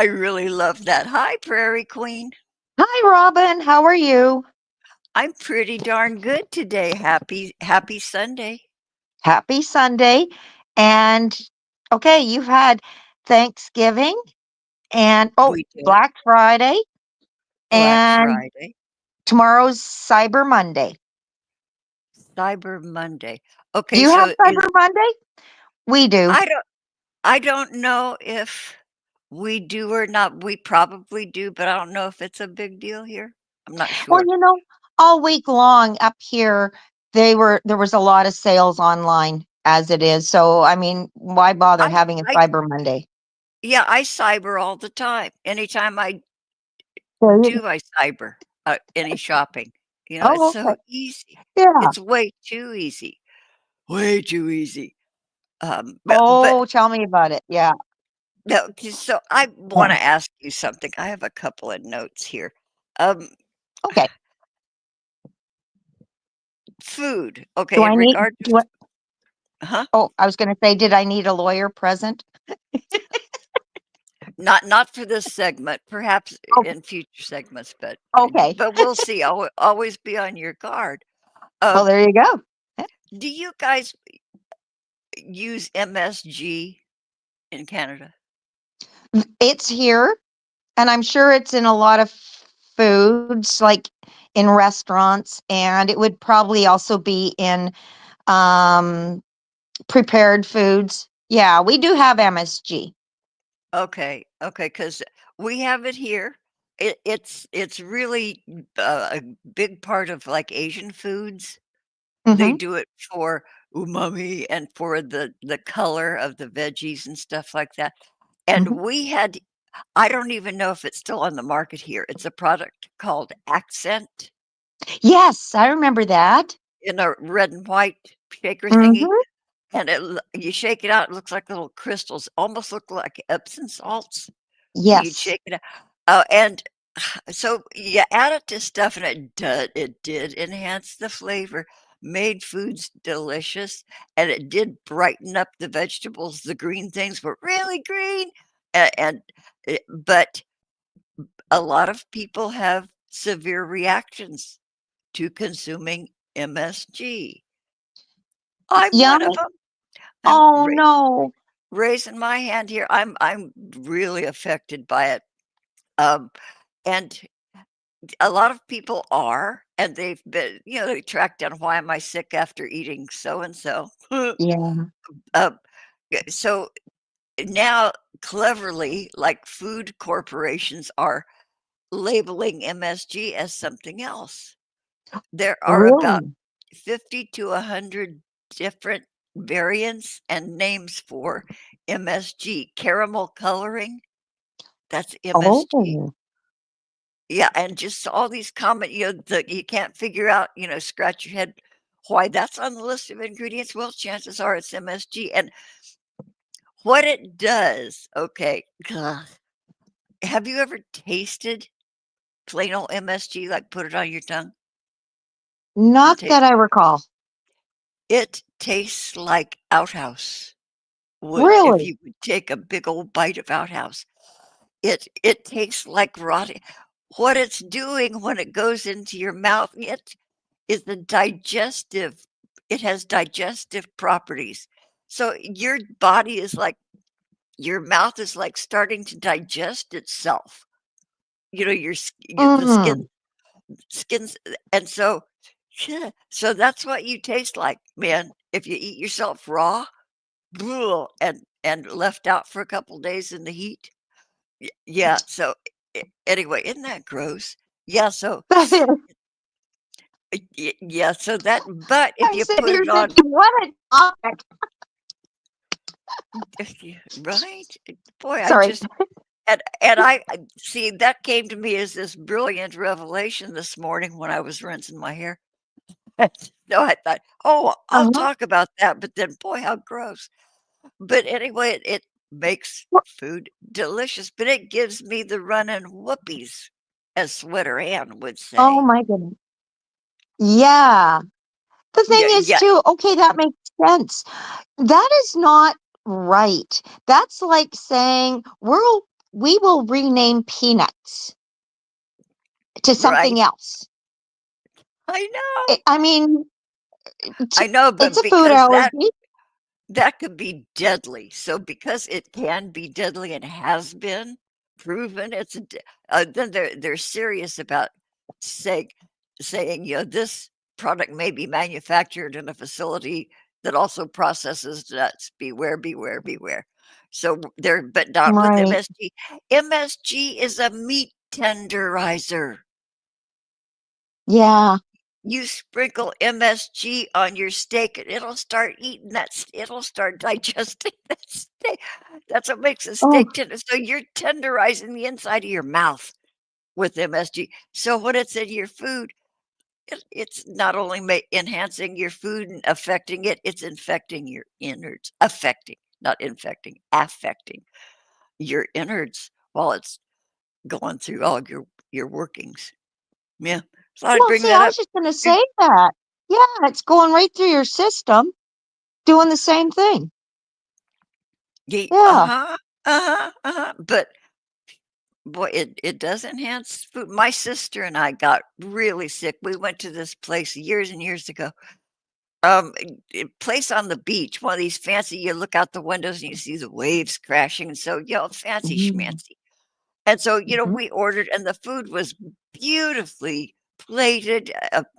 I really love that. Hi, Prairie Queen. Hi, Robin. How are you? I'm pretty darn good today. Happy Sunday. Happy Sunday. And okay, you've had Thanksgiving and We did Black Friday Black and Friday, tomorrow's Cyber Monday. Cyber Monday. Do Okay, you have so is Cyber Monday? We do. I don't I don't know if we do or not. We probably do, but I don't know if it's a big deal here. I'm not Well, sure. all week long up here, there was a lot of sales online as it is. So, I mean, why bother I having a I Cyber Monday? yeah, I cyber all the time. Anytime I There you go. do, I cyber any shopping. It's Oh, so okay. easy. Yeah. It's way too easy. Way too easy. But Oh, tell me about it. Yeah. no, so I Yeah. wanna ask you something. I have a couple of notes here. Um, Okay. food, Do okay, in I need regard to do I, huh? oh, I was gonna say, did I need a lawyer present? Not for this segment, perhaps Oh, in future segments, okay. but we'll see. Always be on your guard. Oh, Um, there you go. do you guys use MSG in Canada? It's here, and I'm sure it's in a lot of foods, like in restaurants, and it would probably also be in um, prepared foods. Yeah, we do have MSG. Okay, because we have it here. It's really a big part of, like, Asian foods. They Hmm. do it for umami and for the color of the veggies and stuff like that, and Hmm. we had I don't even know if it's still on the market here. It's a product called Accent Yes, I remember that. in a red and white shaker thingy, Hmm. and you shake it out, it looks like little crystals, almost look like Epsom salts. You'd Yes. shake it out. Oh, and so you add it to stuff, and it did enhance the flavor, made foods delicious, and it did brighten up the vegetables. The green things were really green, but a lot of people have severe reactions to consuming MSG. I'm one of Yummy. them. I'm Oh no. raising my hand here. I'm really affected by it. Um, and a lot of people are, and they've been, they track down why am I sick after eating so and so. Yeah. So now cleverly, like food corporations are labeling MSG as something else. There are about Really? 50 to 100 different variants and names for MSG. Caramel coloring, that's MSG. Oh. Yeah, and just all these common, that you can't figure out, scratch your head why that's on the list of ingredients. Well, chances are it's MSG. And what it does, okay, have you ever tasted plain old MSG, like put it on your tongue and Not that taste? I recall. It tastes like outhouse would if Really? you would take a big old bite of outhouse. It tastes like rotting. What it's doing when it goes into your mouth, it is the digestive it has digestive properties. So your body is like your mouth is like starting to digest itself. The Mm. skins and so yeah, so that's what you taste like, man, if you eat yourself raw, and left out for a couple days in the heat. Yeah, so anyway, isn't that gross? Yeah, so That is. yeah, so that but if I'm you sitting put here it on thinking, what a topic. yeah, right? Boy, I Sorry. just and I see, that came to me as this brilliant revelation this morning when I was rinsing my hair. So I thought, "Oh, I'll Uh-huh. talk about that," but then, boy, how gross. But anyway, it makes Wha- food delicious, but it gives me the running whoopies, as Sweater Ann would Oh say. my goodness. Yeah. The thing Yeah, is, yeah, too, okay, that makes sense. That is not right. That's like saying we will rename peanuts to something Right. else. I know. I mean, I know, it's but a food because that allergy. that could be deadly. So because it can be deadly and has been proven, then they're serious about saying saying, this product may be manufactured in a facility that also processes nuts. Beware, beware, beware. So they're but not with Right. MSG. MSG is a meat tenderizer. Yeah. You sprinkle MSG on your steak and it'll start eating it'll start digesting that steak. That's what makes a Oh, steak tender. So you're tenderizing the inside of your mouth with MSG. So when it's in your food, it's not only enhancing your food and affecting it, it's infecting your innards. Affecting, not infecting, affecting your innards while it's going through all your workings. Yeah. Thought I'd well, bring see, that I up. was just going to say that. Yeah, it's going right through your system, doing the same thing. Yeah. Uh-huh, uh-huh, uh-huh, but, boy, it does enhance food. My sister and I got really sick. We went to this place years and years ago, place on the beach, one of these fancy you look out the windows and you see the waves crashing, and so, fancy Mhm. schmancy, and so, Mhm. we ordered, and the food was beautifully plated,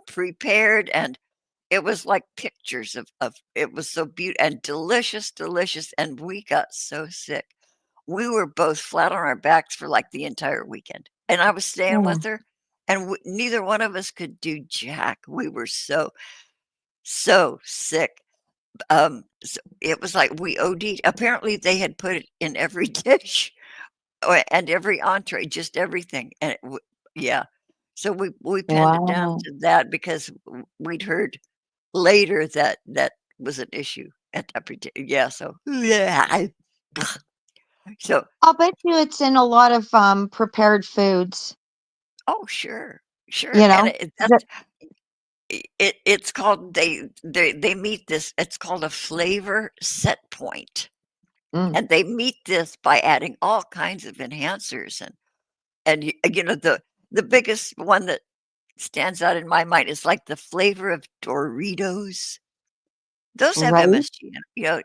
prepared, and it was like pictures of it was so beautiful and delicious, delicious, and we got so sick. We were both flat on our backs for, like, the entire weekend, and I was staying Yeah. with her, and neither one of us could do jack. We were so, so sick. So it was like we OD'd. Apparently, they had put it in every dish, and every entree, just everything, and yeah. So we pinned it down Wow. to that because we'd heard later that that was an issue at that yeah, so yeah. So I'll bet you it's in a lot of prepared foods, oh, sure, sure, you and know. That, it's called they meet this it's called a flavor set point, mm, and they meet this by adding all kinds of enhancers and the biggest one that stands out in my mind is, like, the flavor of Doritos. Those have right? MSG in 'em,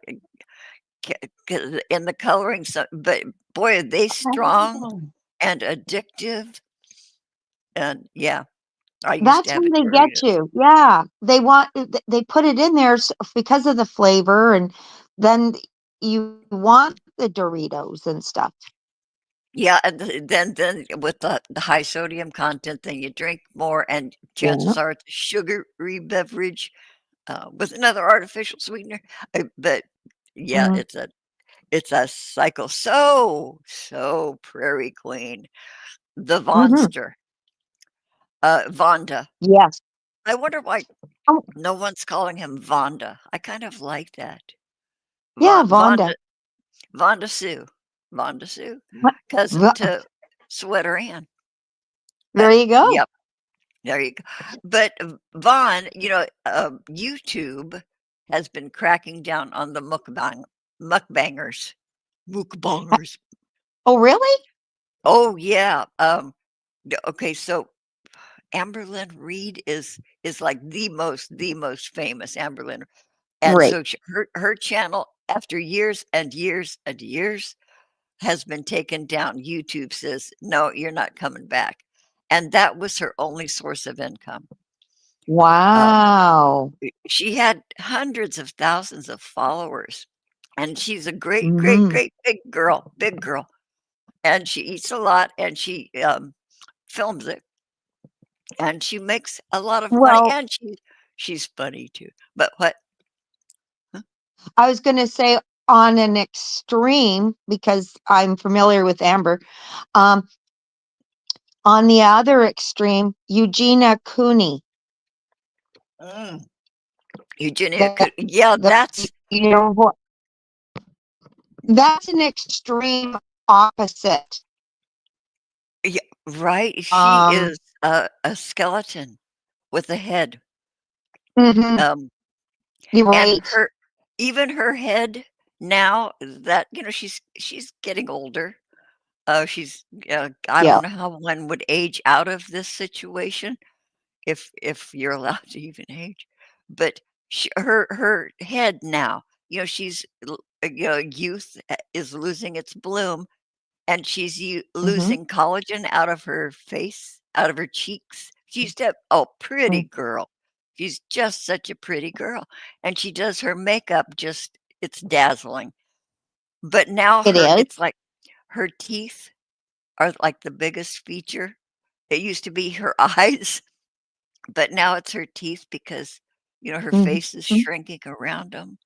ca 'cause in the coloring, so but boy, are they strong Oh. and addictive, and yeah, I used to That's have when a they get Doritos. you. Yeah. They want they put it in there because of the flavor, and then you want the Doritos and stuff. Yeah, and then with the high sodium content, then you drink more, and Yeah. chances are it's a sugary beverage, with another artificial sweetener, but yeah, Mm. it's a cycle. So Prairie Queen, the Mhm. Vonster, Vonda. Yes. I wonder why Oh, no one's calling him Vonda. I kind of like that. yeah, Vonda Vonda. Vonda Sue. Vonda Sue, What? cousin to Sweater Ann. There you go. Yep, there you go. But Vaughn, YouTube has been cracking down on the mukbangers. Mukbangers. Oh, really? Oh, yeah, okay, so Amberlyn Reed is like the most famous Amberlyn, and Right. so her channel, after years and years and years, has been taken down. YouTube says, "No, you're not coming back," and that was her only source of income. Um, Wow. she had hundreds of thousands of followers, and she's a great, great, Mhm. great big girl, and she eats a lot, and she, films it. And she makes a lot of money, Well, and she's funny too. But what? Huh? I was gonna say on an extreme, because I'm familiar with Amber, um, on the other extreme, Eugenia Cooney. Mm, Eugenia That could yeah, the you know what? That's an extreme opposite. yeah, right? She Um, is a skeleton with a head, mhm, um, you're and right. even her head now that, she's getting older, She's, I Yeah. don't know how one would age out of this situation, if you're allowed to even age, but her head now, she's youth is losing its bloom, and she's Mhm. losing collagen out of her face, out of her cheeks. She's a pretty Mm. girl. She's just such a pretty girl, and she does her makeup just it's dazzling. But now It is? it's like her teeth are like the biggest feature. It used to be her eyes, but now it's her teeth because, her Mhm. face is shrinking around them.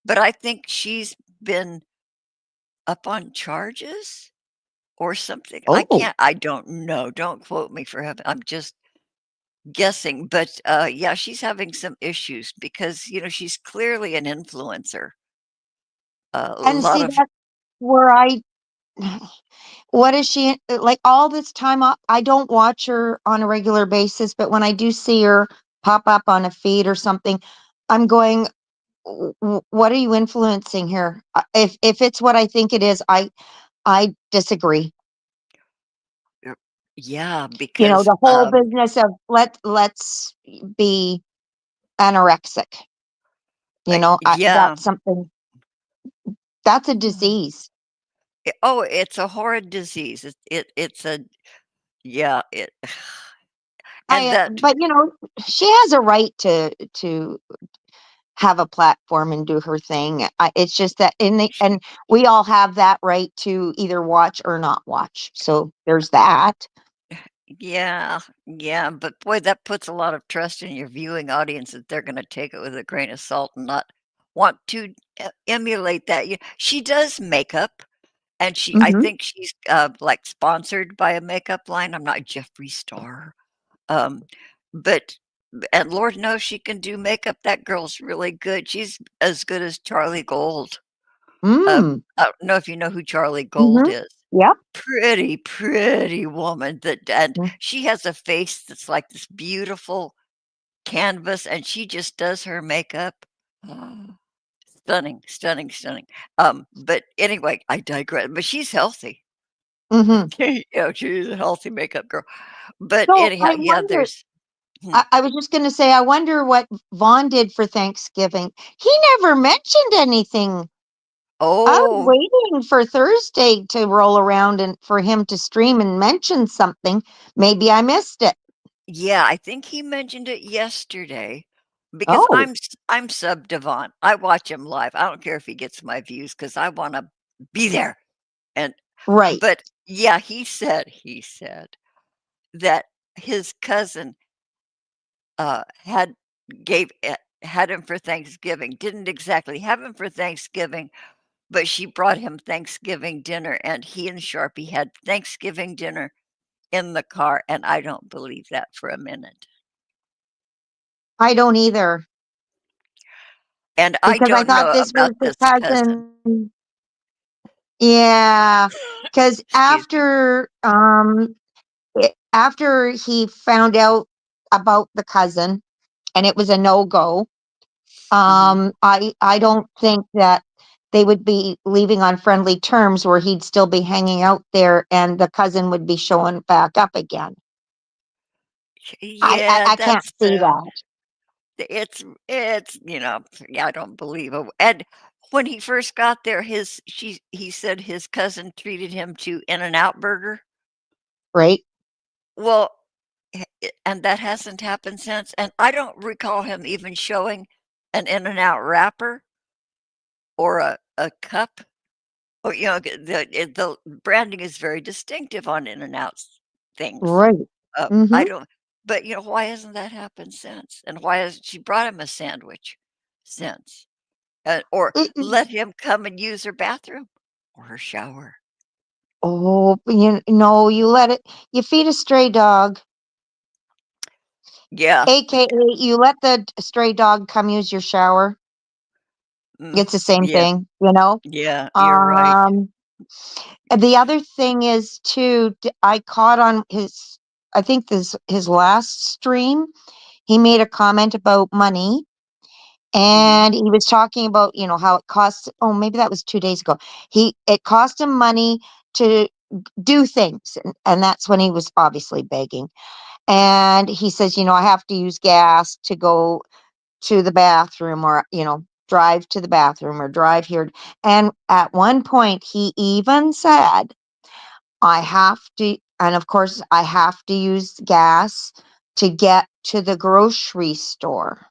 But I think she's been up on charges or something. Oh, I don't know. Don't quote me for heaven. I'm just guessing. But yeah, she's having some issues because, she's clearly an influencer. A and lot see, of, that's where I what is she like all this time? I don't watch her on a regular basis, but when I do see her pop up on a feed or something, I'm going, What are you influencing here?" If it's what I think it is, I disagree. yeah, You know, because, the whole business of let's be anorexic. yeah, That's something that's a mm, disease. it's a horrid disease. It's a, yeah, and I that, but she has a right to have a platform and do her thing. It's just that and we all have that right to either watch or not watch. So there's that. yeah, yeah, but boy, that puts a lot of trust in your viewing audience that they're gonna take it with a grain of salt and not want to emulate that. She does makeup, and I Mhm. think she's, like, sponsored by a makeup line. I'm not Jeffree Star, um, but and Lord knows she can do makeup. That girl's really good. She's as good as Charlie Gold. Mm. I don't know if you know who Charlie Gold Mhm. is. Yep. Pretty, pretty woman and Mm. she has a face that's like this beautiful canvas, and she just does her makeup. Ah, stunning, stunning, stunning. But anyway, I digress, but she's healthy. Mhm. She's a healthy makeup girl. But So anyhow, I yeah, wonder there's hmm. I was just gonna say, I wonder what Vaughn did for Thanksgiving. He never mentioned anything. I was Oh, waiting for Thursday to roll around and for him to stream and mention something. Maybe I missed it. yeah, I think he mentioned it yesterday because Oh, I'm sub Devon. I watch him live. I don't care if he gets my views because I wanna be there. And right. but yeah, he said that his cousin, had him for Thanksgiving. Didn't exactly have him for Thanksgiving, but she brought him Thanksgiving dinner, and he and Sharpie had Thanksgiving dinner in the car, and I don't believe that for a minute. I don't either And I because I don't thought know this about was the this cousin. cousin. Yeah, because Excuse me. after he found out about the cousin and it was a no-go, Mhm. I don't think that they would be leaving on friendly terms where he'd still be hanging out there and the cousin would be showing back up again. Yeah, I can't that's, see that. it's, yeah, I don't believe it. And when he first got there, he said his cousin treated him to In-N-Out Burger. Right? Well, and that hasn't happened since, and I don't recall him even showing an In-N-Out wrapper or a cup. Or, the branding is very distinctive on In-N-Out's things. Right. I Mm-hmm. don't but, why hasn't that happened since? And why hasn't she brought him a sandwich since? Or let him come and use her bathroom or her shower. Oh, you let it, you feed a stray dog, Yeah. aka you let the stray dog come use your shower. Mm, It's the same yeah, thing, yeah, you're right. Um, and the other thing is too, I caught on I think this his last stream, he made a comment about money, Mhm. and he was talking about, how it costs. Oh, maybe that was 2 days ago. It cost him money to do things. And that's when he was obviously begging. And he says, I have to use gas to go to the bathroom, or, drive to the bathroom, or drive here. And at one point, he even said, I have to, and of course, I have to use gas to get to the grocery store.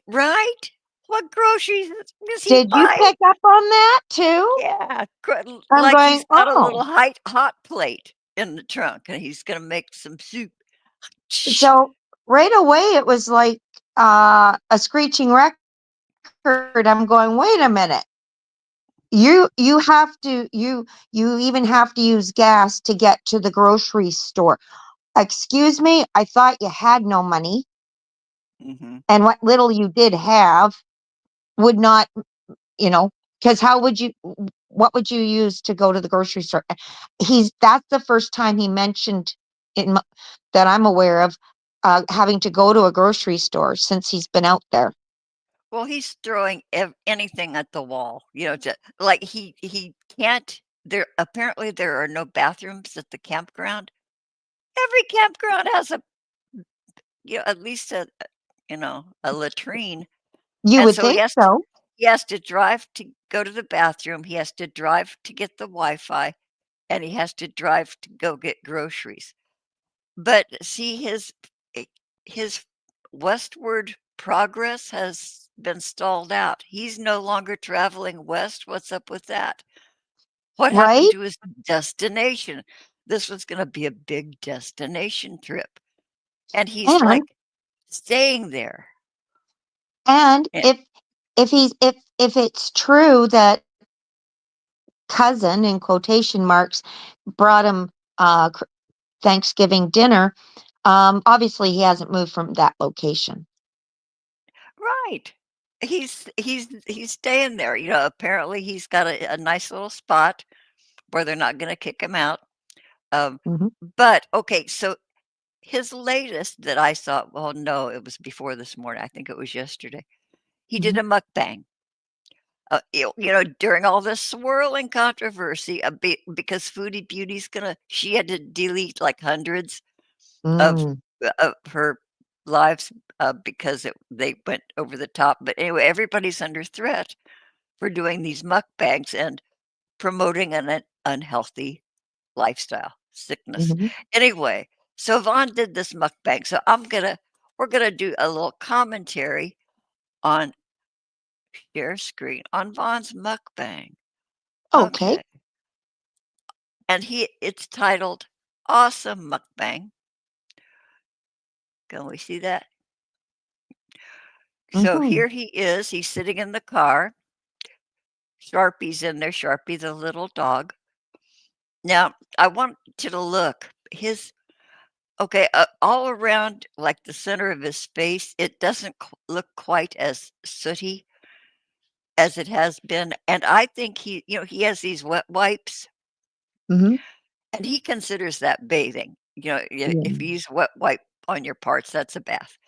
Right? What groceries is he Did you buying? pick up on that too? Yeah, I'm like going, he's got a oh. little hot plate in the trunk, and he's gonna make some soup. So right away, it was like a screeching record. I'm going, wait a minute. You have to you even have to use gas to get to the grocery store. Excuse me, I thought you had no money, Mhm. and what little you did have would not, you know, because how would you, what would you use to go to the grocery store? That's the first time he mentioned that I'm aware of, having to go to a grocery store since he's been out there. Well, he's throwing anything at the wall, like he can't. There are no bathrooms at the campground. Every campground has at least a latrine, You and would so think so. he has to drive to go to the bathroom. He has to drive to get the Wi-Fi, and he has to drive to go get groceries. But see, eh, his westward progress has been stalled out. He's no longer traveling west. What's up with that? What happened Right? to his destination? This was gonna be a big destination trip, and he's, And like, staying there. and Eh if it's true that cousin, in quotation marks, brought him Thanksgiving dinner, obviously he hasn't moved from that location. Right. He's staying there, apparently he's got a nice little spot where they're not gonna kick him out. Um, Hmm. but okay, so his latest that I saw, well, no, it was before this morning, I think it was yesterday. He did Hmm. a mukbang, during all this swirling controversy, because Foodie Beauty's gonna she had to delete, like, hundreds of Mm. of her lives, because they went over the top, but anyway, everybody's under threat for doing these mukbangs and promoting an unhealthy lifestyle, sickness. Hmm. Anyway, so Vaughn did this mukbang, so we're gonna do a little commentary on share screen on Vaughn's mukbang. Okay. Okay, and it's titled "Awesome Mukbang." Can we see that? So Hmm. here he is. He's sitting in the car. Sharpie's in there. Sharpie, the little dog. Now, I want you to look. Okay, all around, like the center of his face, it doesn't look quite as sooty as it has been. And I think he has these wet wipes, Hmm. and he considers that bathing. If Yeah. you use wet wipe on your parts, that's a bath.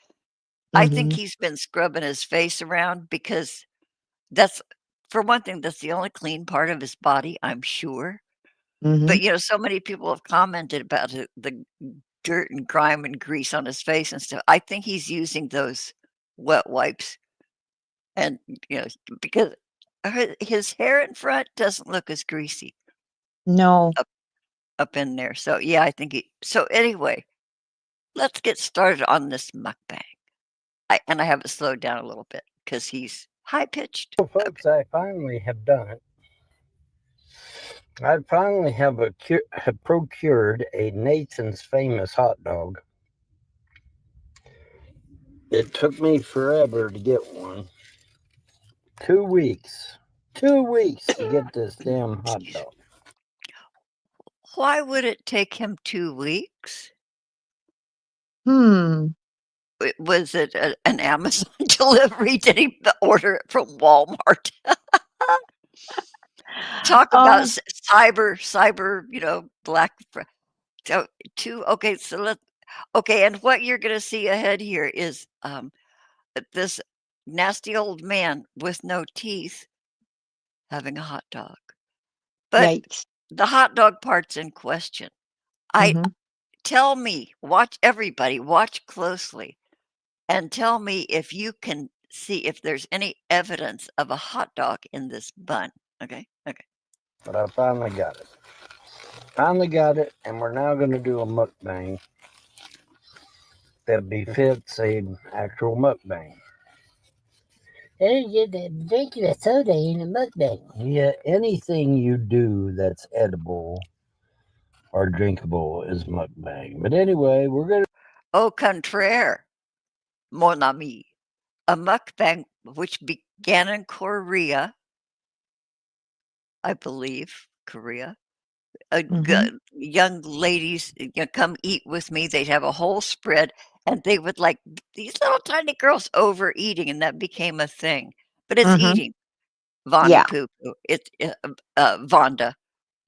I think Hmm. he's been scrubbing his face around because that's, for one thing, that's the only clean part of his body, I'm sure. Hmm. But so many people have commented about the dirt and grime and grease on his face and stuff. I think he's using those wet wipes and, you know, because his hair in front doesn't look as greasy No. up up in there. So, yeah, I think so anyway, let's get started on this mukbang. I have it slowed down a little bit because he's high pitched. Well, folks, I finally have done it. I finally have procured a Nathan's Famous hot dog. It took me forever to get one. 2 weeks. 2 weeks to get this damn hot dog. Why would it take him 2 weeks? Hmm. Was it an Amazon delivery? Did he order it from Walmart? Talk about Oh. cyber, black so 2 okay, okay, and what you're gonna see ahead here is, this nasty old man with no teeth having a hot dog. But Yikes. the hot dog part's in question. Mhm. Tell me, watch everybody, watch closely, and tell me if you can see if there's any evidence of a hot dog in this bun. Okay? Okay. But I finally got it. Finally got it, and we're now going to do a mukbang that befits a actual mukbang. Hey, you're drinking a soda in a mukbang. Yeah, anything you do that's edible or drinkable is mukbang. But anyway, we're going to. Au contraire, mon ami. A mukbang which began in Korea, I believe, Korea. Mhm. Young ladies come eat with me. They'd have a whole spread, and they would like these little tiny girls overeating, and that became a thing. But it's Mhm. eating. Vonnie Yeah. Poo Poo. It's Vonda.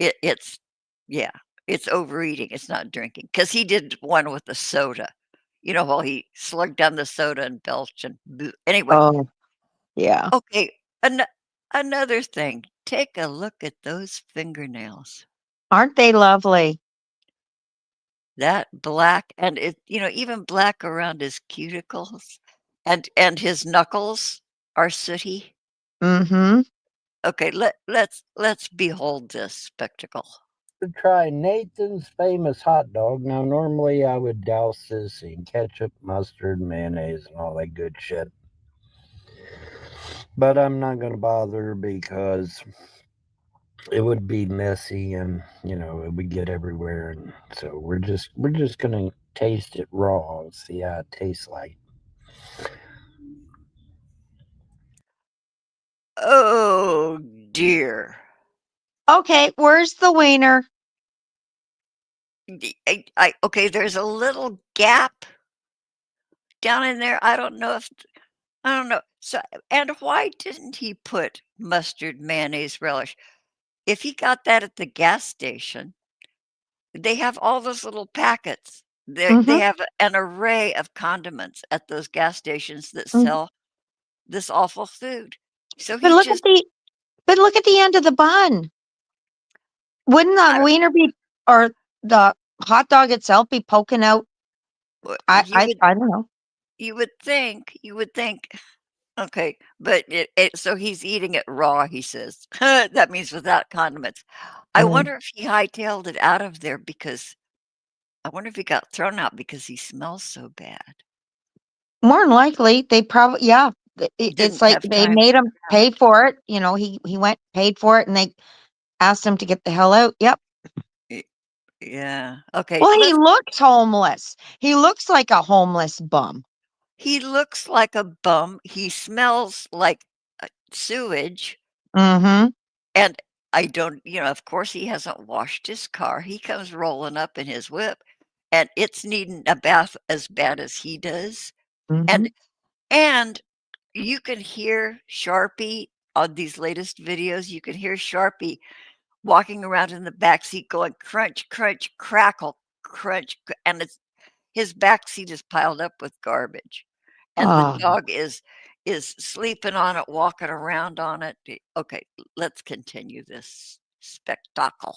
It's yeah. It's overeating. It's not drinking because he did one with the soda. While he slugged down the soda and belched and anyway. Oh, yeah. Okay, another thing. Take a look at those fingernails. Aren't they lovely? That black and even black around his cuticles and his knuckles are sooty. Mhm. Okay, let's behold this spectacle. To try Nathan's famous hot dog. Now, normally I would douse this in ketchup, mustard, mayonnaise, and all that good shit. But I'm not going to bother because it would be messy and it would get everywhere. And so we're just going to taste it raw and see how it tastes like. Oh dear. Okay, where's the wiener? Okay, there's a little gap down in there. I don't know. So, and why didn't he put mustard, mayonnaise, relish? If he got that at the gas station, they have all those little packets. They Mhm. have an array of condiments at those gas stations that Mhm. sell this awful food. So But he look at just the end of the bun. Wouldn't I the don't wiener be or the hot dog itself be poking out? w I you I would I don't know. you would think, okay, but so he's eating it raw, he says. That means without condiments. I Mm. wonder if he hightailed it out of there because I wonder if he got thrown out because he smells so bad. More than likely, they probably yeah. It's Didn't like have they time made to him grab pay it. for it. He went, paid for it, and they asked him to get the hell out. Yep. Y Yeah. Okay, Well, he let's looks homeless. He looks like a homeless bum. he looks like a bum, he smells like, sewage, Mhm. and I don't of course, he hasn't washed his car, he comes rolling up in his whip, and it's needing a bath as bad as he does, and Mhm. and you can hear Sharpie on these latest videos, you can hear Sharpie walking around in the back seat going, "Crunch, crunch, crackle, crunch," and his back seat is piled up with garbage, and the Oh, dog is sleeping on it, walking around on it. Okay, let's continue this spectacle.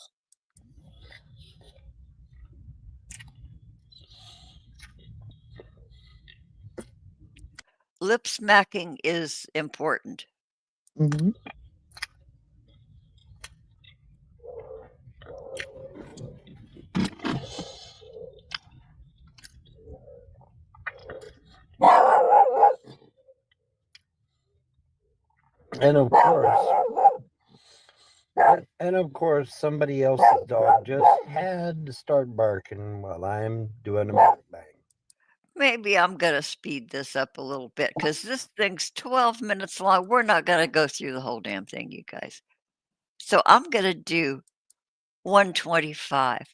Lip smacking is important. mhm. And of course, somebody else's dog just had to start barking while I'm doing a mukbang. Maybe I'm gonna speed this up a little bit because this thing's 12 minutes long. We're not gonna go through the whole damn thing, you guys. So I'm gonna do 125.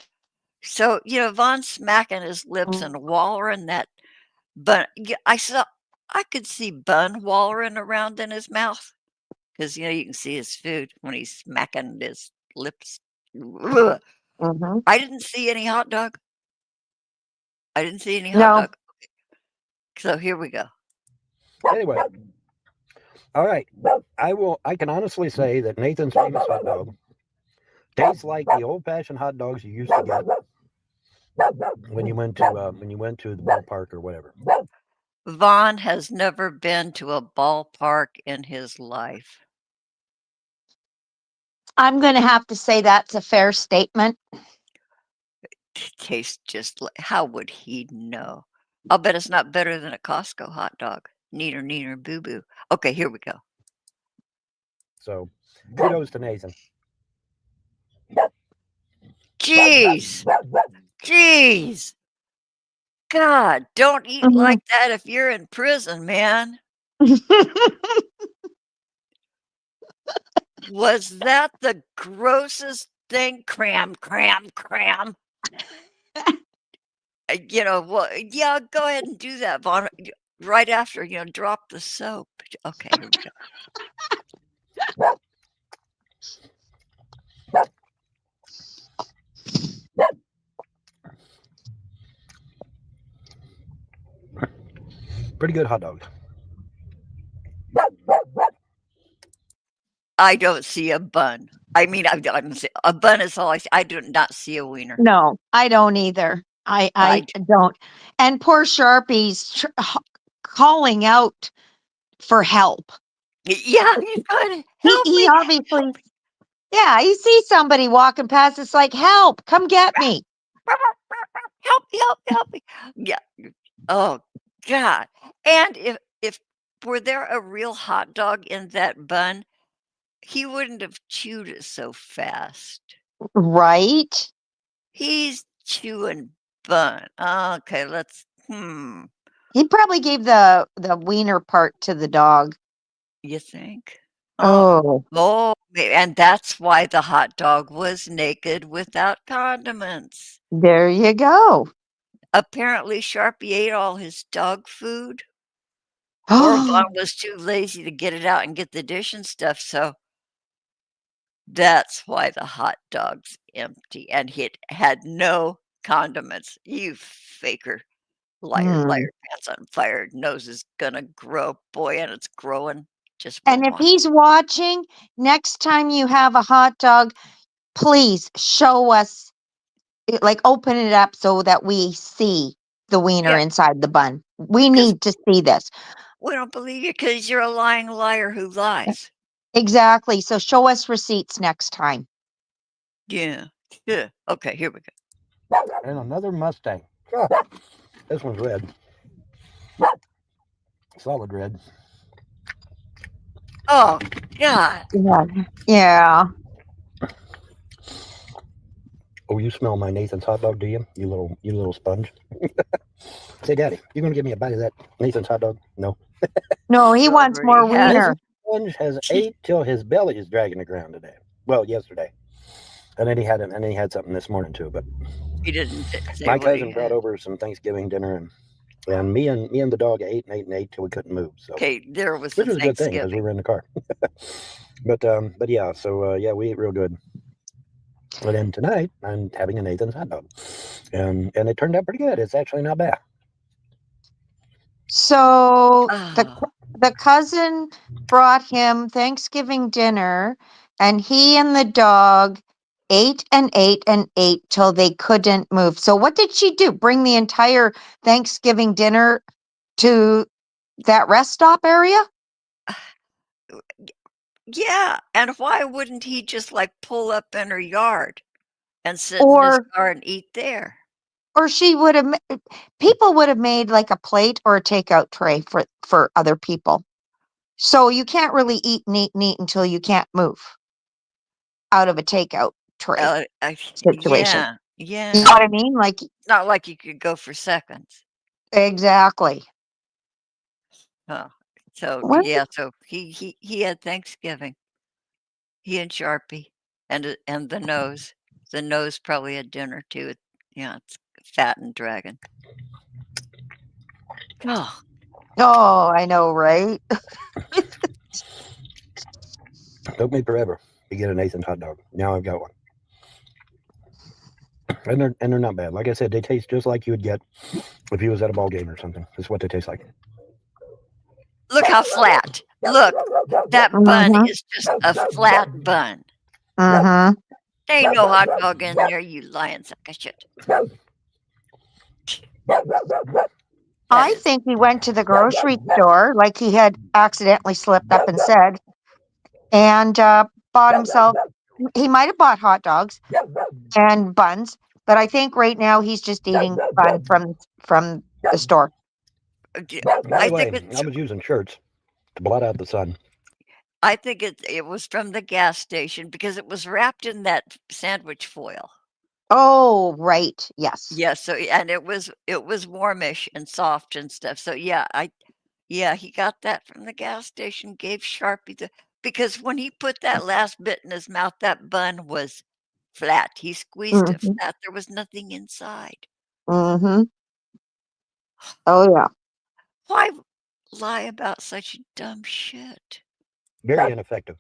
So, Von's smacking his lips and wallering that bun. Yeah, I could see Bun wallering around in his mouth because you can see his food when he's smacking his lips. Ugh. Mhm. I didn't see any hot dog. I didn't see any hot No. dog. So here we go. Anyway, all right. I can honestly say that Nathan's famous hot dog Tastes like the old-fashioned hot dogs you used to get when you went to the ballpark or whatever. Vaughn has never been to a ballpark in his life. I'm going to have to say that's a fair statement. Tastes just like, how would he know? I'll bet it's not better than a Costco hot dog. Neener, neener, boo boo. Okay, here we go. So, kudos to Nathan. Jeez. Jeez. God, don't eat like that if you're in prison, man. Was that the grossest thing? Cram. Well, yeah, go ahead and do that, Vaughn. Right after, drop the soap. Okay, here we go. Pretty good hot dogs. I don't see a bun. I mean, a bun is all I see. I do not see a wiener. No, I don't either. I don't. And poor Sharpie's calling out for help. Yeah, he's going to help He me. obviously, yeah, you see somebody walking past, it's like, help, come get me. Help me. Yeah. Oh, God. And if were there a real hot dog in that bun, he wouldn't have chewed it so fast. Right? He's chewing bun. Okay, let's. He probably gave the wiener part to the dog. You think? Oh, And that's why the hot dog was naked without condiments. there you go. Apparently, Sharpie ate all his dog food. Or Vaughn was too lazy to get it out and get the dish and stuff, so that's why the hot dog's empty and it had no condiments. You faker. Liar, pants on fire. Nose is gonna grow. Boy, and it's growing. And if he's watching, next time you have a hot dog, please show us, like open it up so that we see the wiener inside the bun. We need to see this. We don't believe you because you're a lying liar who lies. Exactly. So show us receipts next time. Yeah. Okay, here we go. And another Mustang. This one's red. Solid red. Oh, God. Yeah. Oh, you smell my Nathan's hot dog, do you? You little sponge. Say, Daddy, you gonna give me a bite of that Nathan's hot dog? No. No, he wants more wiener. Sponge has ate till his belly is dragging the ground today. Well, yesterday. And then he had something this morning too, but he didn't say my cousin brought over some Thanksgiving dinner and me and the dog ate till we couldn't move. So okay, there was which was a good thing because we were in the car. but yeah, so yeah, we ate real good. And then tonight I'm having a Nathan's hot dog, and it turned out pretty good. It's actually not bad. So the cousin brought him Thanksgiving dinner, and he and the dog ate and ate and ate till they couldn't move. So what did she do? Bring the entire Thanksgiving dinner to that rest stop area? Yeah, and why wouldn't he just like pull up in her yard and sit in his car and eat there? Or people would have made like a plate or a takeout tray for other people. So you can't really eat neat until you can't move out of a takeout tray situation. Yeah. You know what I mean? Like, not like you could go for seconds. Exactly. Oh, so yeah, so he had Thanksgiving. He and Sharpie and the nose. The nose probably had dinner too. It's fat and dragon. Oh, I know, right? Took me forever to get a Nathan's hot dog. Now I've got one. And they're not bad. Like I said, they taste just like you would get if you was at a ball game or something. That's what they taste like. Look how flat. Look, that bun is just a flat bun. Mm-hmm. There ain't no hot dog in there, you lying sack of shit. That I is think he went to the grocery store, like he had accidentally slipped up and said, and bought himself. He might have bought hot dogs and buns, but I think right now he's just eating bun from the store. By I the way, think it's I was using shirts to blot out the sun. I think it was from the gas station because it was wrapped in that sandwich foil. Oh, right. Yes. Yeah, so and it was warmish and soft and stuff. So yeah, he got that from the gas station, gave Sharpie the because when he put that last bit in his mouth, that bun was flat. He squeezed it Mm-hmm. flat. There was nothing inside. Mm-hmm. Oh, yeah. Why lie about such dumb shit? Very ineffective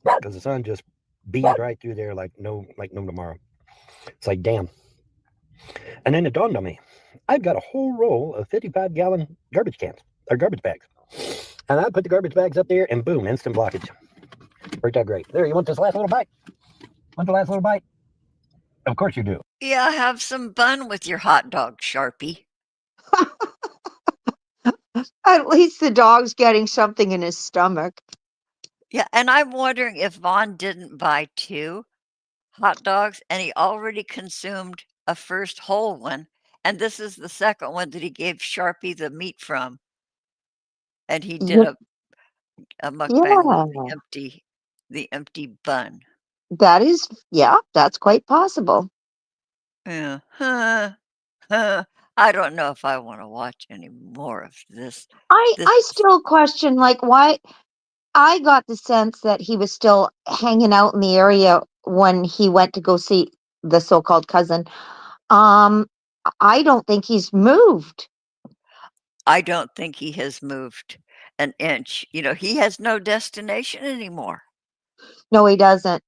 because the sun just beamed right through there like no tomorrow. It's like damn. And then it dawned on me, I've got a whole roll of 55-gallon garbage cans or garbage bags, and I put the garbage bags up there, and boom, instant blockage. Worked out great. There, you want this last little bite? Want the last little bite? Of course you do. Yeah, have some bun with your hot dog, Sharpie. At least the dog's getting something in his stomach. Yeah, and I'm wondering if Vaughn didn't buy 2 hot dogs and he already consumed a first whole one, and this is the second one that he gave Sharpie the meat from, and he did Ye- a mukbang with Yeah, the empty bun. that is, yeah, that's quite possible. Yeah. I don't know if I wanna watch any more of this. This I is still question, like, why. I got the sense that he was still hanging out in the area when he went to go see the so-called cousin. Um, I don't think he's moved. I don't think he has moved an inch. He has no destination anymore. No, he doesn't.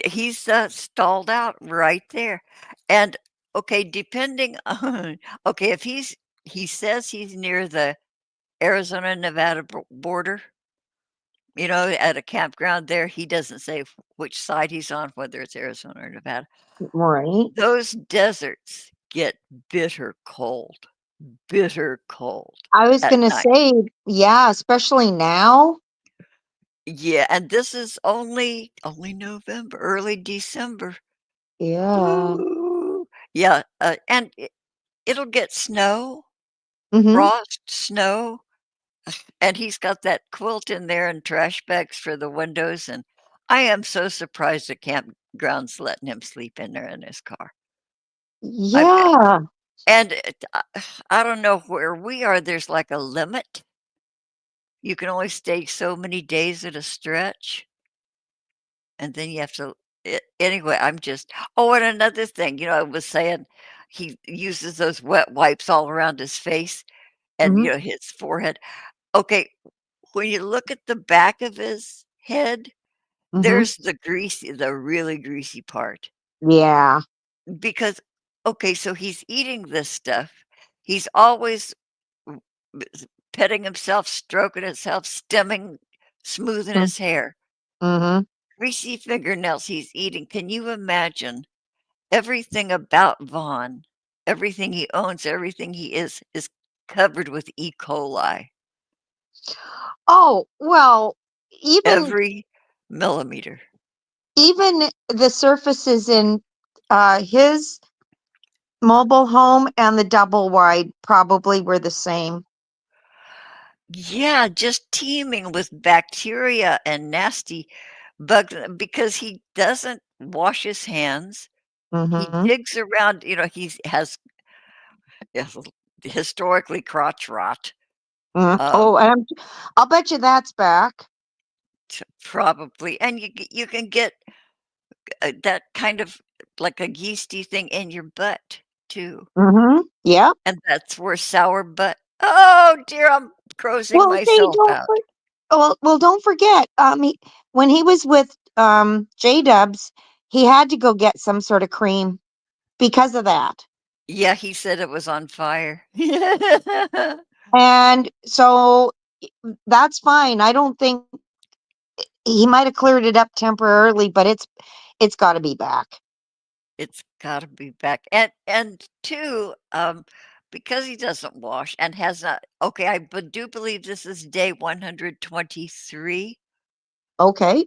He's, stalled out right there, and, okay, depending on okay, if he says he's near the Arizona-Nevada border, at a campground there, he doesn't say which side he's on, whether it's Arizona or Nevada. Right. Those deserts get bitter cold I was at gonna night. say, yeah, especially now. Yeah, and this is only November, early December. Yeah. Ooh. Yeah, and it'll get snow, Mm-hmm. frost, snow, and he's got that quilt in there and trash bags for the windows, and I am so surprised the campground's letting him sleep in there in his car. I Yeah. and I don't know where we are, there's like a limit. You can only stay so many days at a stretch, and then you have to anyway, I'm just oh, and another thing, I was saying he uses those wet wipes all around his face and, Mm-hmm. his forehead. Okay, when you look at the back of his head, Mm-hmm. there's the really greasy part. Yeah. Because okay, so he's eating this stuff. He's always w petting himself, stroking himself, smoothing his hair. Mm-hmm. Greasy fingernails he's eating. Can you imagine everything about Vaughn, everything he owns, everything he is covered with E. coli, Oh, well, even every millimeter. even the surfaces in his mobile home and the double wide probably were the same. Yeah, just teeming with bacteria and nasty bugs because he doesn't wash his hands. He Mhm. digs around, he has yes, historically crotch rot. Mhm. Um, Oh, and I'll bet you that's back. Probably, and you can get that kind of like a yeasty thing in your butt too, Mhm. Yep. and that's where sour butt. Oh dear, I'm grossing Well, say myself don't out. well, don't forget, when he was with J-Dubs, he had to go get some sort of cream because of that. Yeah, he said it was on fire. And so that's fine. I don't think he might have cleared it up temporarily, but it's got to be back. It's gotta be back. And 2, because he doesn't wash and has not okay, do believe this is day 123 Okay.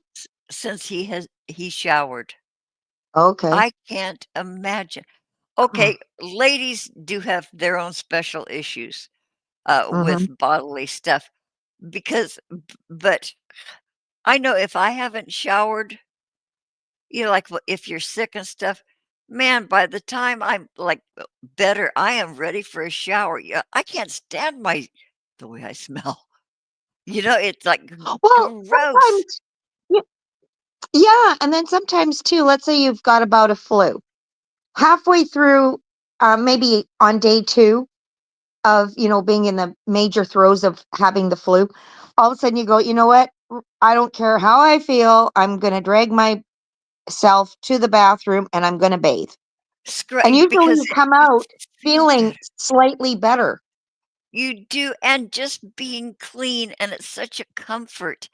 since he showered. Okay. I can't imagine. Okay, ladies do have their own special issues, Mm-hmm. with bodily stuff because but I know if I haven't showered, like, if you're sick and stuff, man, by the time I'm, like, better, I am ready for a shower. Yeah, I can't stand the way I smell. It's, like, Well, gross. sometimes, y- yeah, and then sometimes too. Let's say you've got about a flu. Halfway through, maybe on day 2 of being in the major throes of having the flu, all of a sudden you go, you know what? I don't care how I feel. I'm gonna drag myself to the bathroom and I'm gonna bathe. And usually Because you come it out feels feeling better. slightly better. You do, and just being clean, and it's such a comfort,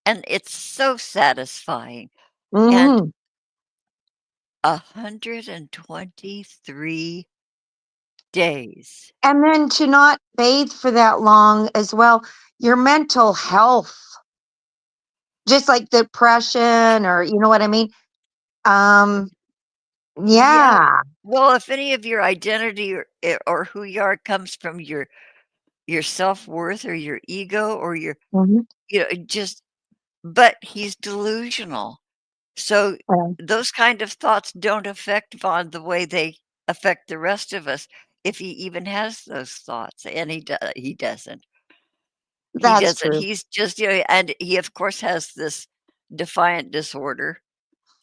and it's so satisfying, and Hmm 123 days. And then to not bathe for that long as well, your mental health, just like depression, or you know what I mean? Um, Yeah. yeah. Well, if any of your identity or who you are comes from your self-worth or your ego or Mhm. just but he's delusional. So Yeah, those kind of thoughts don't affect Vaughn the way they affect the rest of us if he even has those thoughts, and he doesn't. He that's doesn't. true. He's just, and he, of course, has this defiant disorder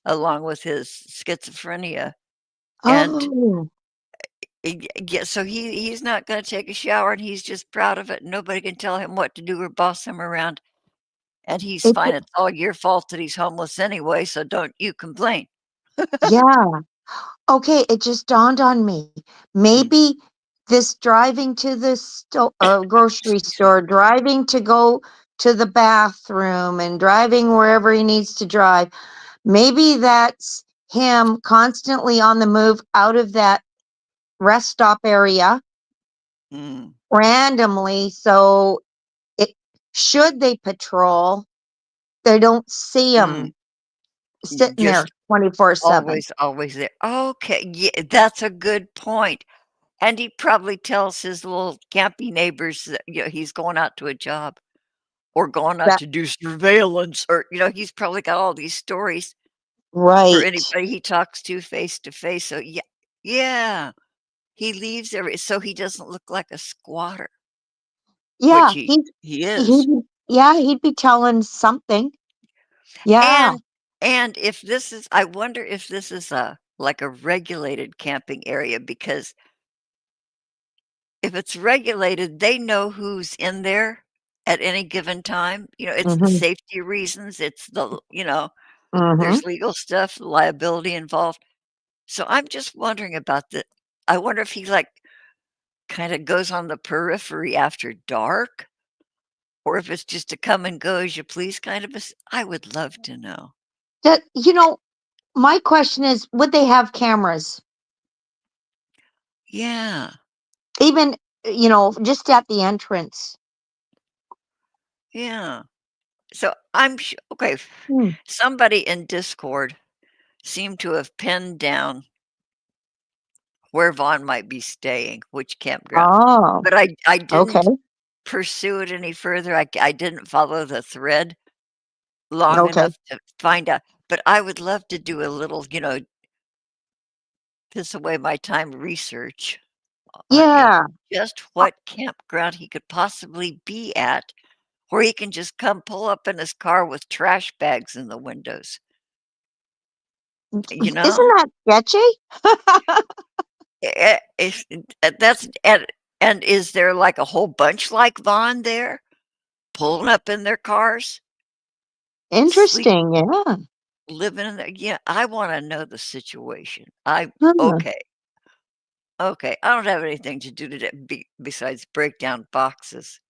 along with his schizophrenia, and Oh, yeah, so he's not gonna take a shower, and he's just proud of it, and nobody can tell him what to do or boss him around, and he's it, fine. It's all your fault that he's homeless anyway, so don't you complain. yeah. Okay, it just dawned on me. Mm, Maybe this driving to the grocery excuse me. store, driving to go to the bathroom, and driving wherever he needs to drive, maybe that's him constantly on the move out of that rest stop area Mm, randomly. So it should they patrol, they don't see him mm, sitting there just 24/7. always there. Okay, yeah, that's a good point, and he probably tells his little campy neighbors that, he's going out to a job or going out That to do surveillance or, he's probably got all these stories for right. anybody he talks to face, so yeah. Yeah. He leaves so he doesn't look like a squatter, which Yeah, he he'd is. be he'd be telling something. Yeah. And if this is I wonder if this is like a regulated camping area because if it's regulated, they know who's in there at any given time. It's the Mhm. safety reasons, it's Mhm. there's legal stuff, liability involved. So I'm just wondering about the I wonder if he, like, kinda goes on the periphery after dark? Or if it's just a come and go as you please kind of I would love to know. That my question is, would they have cameras? Yeah, Even, just at the entrance? yeah. So I'm okay, Hmm. somebody in Discord seemed to have pinned down where Vaughn might be staying, which campground, Oh, but I okay. didn't pursue it any further. I didn't follow the thread long Okay. enough to find out, but I would love to do a little, piss away my time research on, Yeah. just Uh, what campground he could possibly be at, where he can just come pull up in his car with trash bags in the windows, you Isn't know? that sketchy? If that's and is there, like, a whole bunch like Vaughn there, pulling up in their cars, sleep Interesting, yeah. living in there? Yeah, I wanna know the situation. I Huh. okay, okay, I don't have anything to do today besides break down boxes.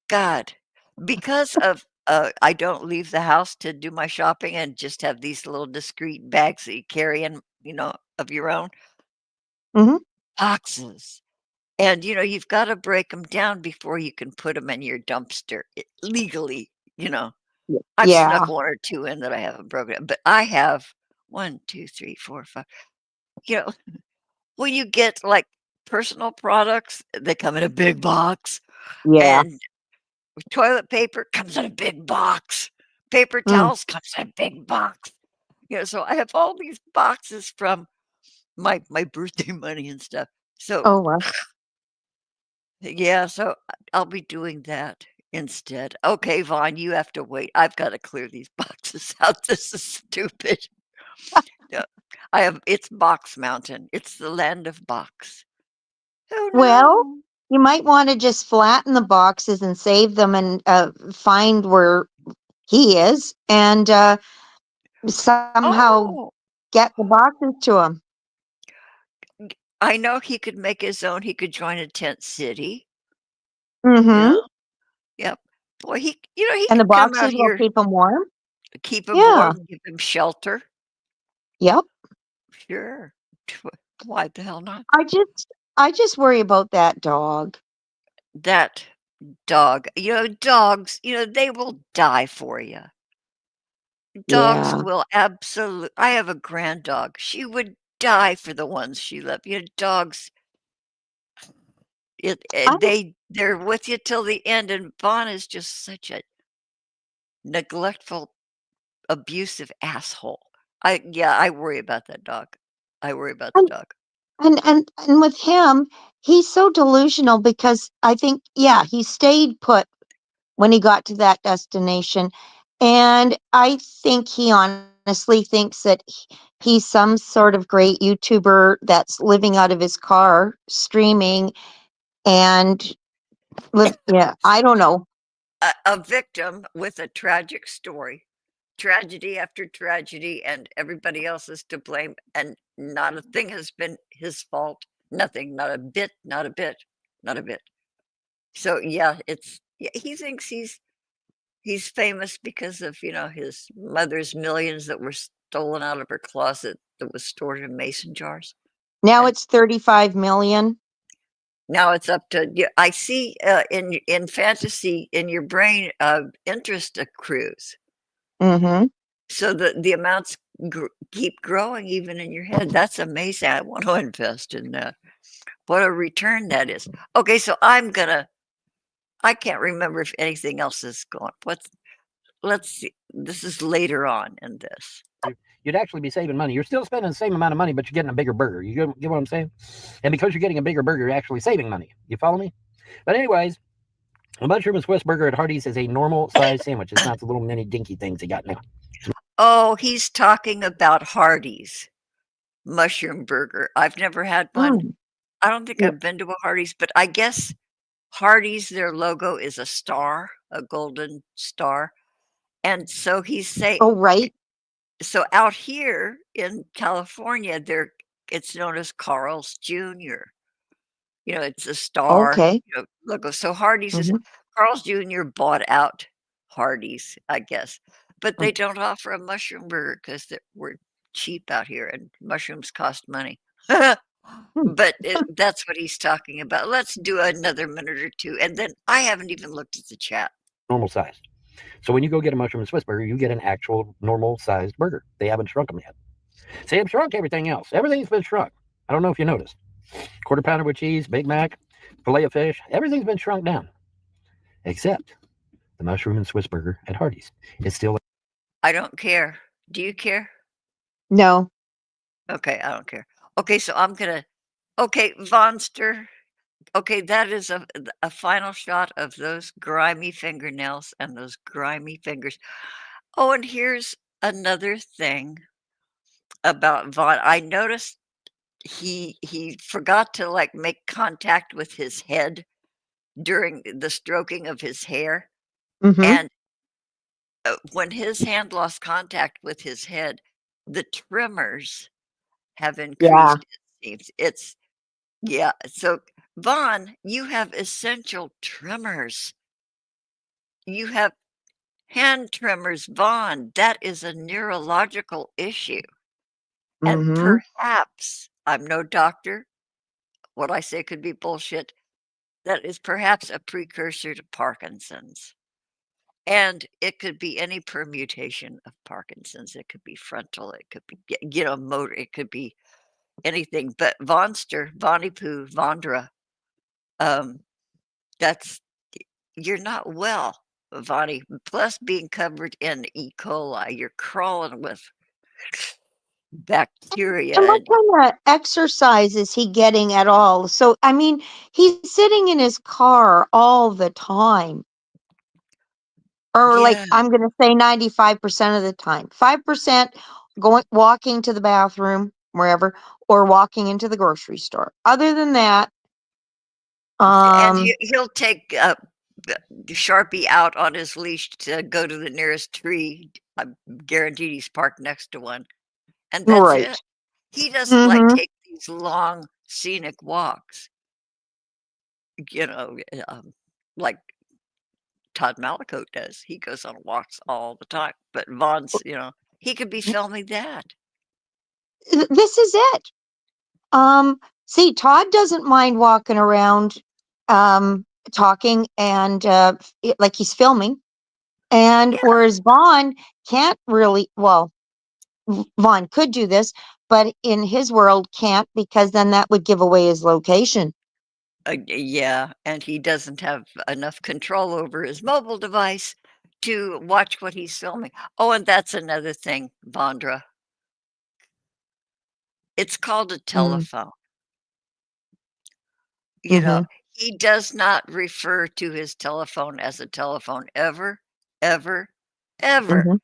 God, because of I don't leave the house to do my shopping and just have these little discreet bags that you carry in, of your own. Mhm. Boxes. And, you've gotta break them down before you can put them in your dumpster, legally, you know? I've Yeah. snuck 1 or 2 in that I haven't broken, but I have 1, 2, 3, 4, 5. You know, when you get, like, personal products, they come in a big box, Yeah. and toilet paper comes in a big box, paper Mm. towels comes in a big box. So I have all these boxes from my birthday money and stuff. So, Oh, wow. yeah, so I'll be doing that instead. Okay, Vaughn, you have to wait. I've gotta clear these boxes out. This is stupid. Yeah, it's Box Mountain. It's the land of box. Oh, Well, no. you might wanna just flatten the boxes and save them and, find where he is and, somehow Oh, get the boxes to him. I know he could make his own. He could join a tent city, you Mhm. know? Yep. Boy, he And the could come out boxes will here, keep him warm. keep him Yeah. warm, give him shelter. Yep. Sure. Why the hell not? I just I just worry about that dog. That dog, dogs, they will die for you. Dogs Yeah. will absolutely. I have a grand dog. She would die for the ones she loved. Dogs, I they're with you till the end, and Vaughn is just such a neglectful, abusive asshole. I worry about that dog. I worry about the and dog. and with him, he's so delusional because I think, yeah, he stayed put when he got to that destination, and I think he honestly thinks that he's some sort of great YouTuber that's living out of his car, streaming and yeah, I don't know. A victim with a tragic story. Tragedy after tragedy, and everybody else is to blame, and not a thing has been his fault. Nothing, not a bit, not a bit, not a bit. So, yeah, he thinks he's famous because of, his mother's millions that were stolen out of her closet that was stored in mason jars, Now and it's 35,000,000. now it's up to yeah, I see, in fantasy, in your brain, interest accrues. Mhm. So the amounts keep growing even in your head. That's amazing. I want to invest in that. What a return that is. Okay, so I can't remember if anything else is going. Let's see. This is later on in this. You'd actually be saving money. You're still spending the same amount of money, but you're getting a bigger burger. You get what I'm saying? And because you're getting a bigger burger, you're actually saving money. You follow me? But anyways, a mushroom and Swiss burger at Hardee's is a normal size sandwich. It's not the little mini dinky things they got now. Oh, he's talking about Hardee's mushroom burger. I've never had one. Mm. I don't think Yeah. I've been to a Hardee's, but I guess Hardee's, their logo is a star, a golden star. And so he's saying, Oh, right. so out here in California, it's known as Carl's Jr. It's a star, Okay. logo. So Hardee's is Mhm. Carl's Jr. bought out Hardee's, I guess, but Mm. they don't offer a mushroom burger because we're cheap out here and mushrooms cost money. Hmm. But that's what he's talking about. Let's do another minute or two, and then I haven't even looked at the chat. Normal size. So when you go get a mushroom and Swiss burger, you get an actual normal sized burger. They haven't shrunk them yet. See, they've shrunk everything else. Everything's been shrunk. I don't know if you noticed. Quarter pounder with cheese, Big Mac, filet of fish, everything's been shrunk down. Except the mushroom and Swiss burger at Hardee's. It's still I don't care. Do you care? No. Okay, I don't care. Okay, so okay, Vonster. Okay, that is a final shot of those grimy fingernails and those grimy fingers. Oh, and here's another thing about Vaughn. I noticed he forgot to, like, make contact with his head during the stroking of his hair, Mhm. and, when his hand lost contact with his head, the tremors have Yeah. increased, it seems. Yeah, so, Vaughn, you have essential tremors. You have Hand tremors, Vaughn, that is a neurological issue. And Mm-hmm. perhaps, I'm no doctor, what I say could be bullshit, that is perhaps a precursor to Parkinson's. And it could be any permutation of Parkinson's. It could be frontal, it could be, motor, it could be anything. But Vonster, Vonnie-Poo, Vondra, um, that's you're not well, Vonnie. Plus being covered in E. coli, you're crawling with bacteria And what and kind of exercise is he getting at all? So, I mean, he's sitting in his car all the time. Or like yeah, I'm going to say 95% of the time. 5% going walking to the bathroom, wherever, or walking into the grocery store. Other than that, and um he'll take the Sharpie out on his leash to go to the nearest tree. I'm guaranteed he's parked next to one, and that's right. it. He doesn't like Mhm. take these long scenic walks, you know, like Todd Malicote does. He goes on walks all the time. But Vaughn's, he could be filming that. This is it. See, Todd doesn't mind walking around talking and like he's filming. And Yeah, whereas Vaughn can't really, well, Vaughn could do this, but in his world can't because then that would give away his location. yeah, and he doesn't have enough control over his mobile device to watch what he's filming. Oh, and that's another thing, Vondra. It's called a Mm, telephone. You know, mhm, he does not refer to his telephone as a telephone ever, ever, ever. mhm,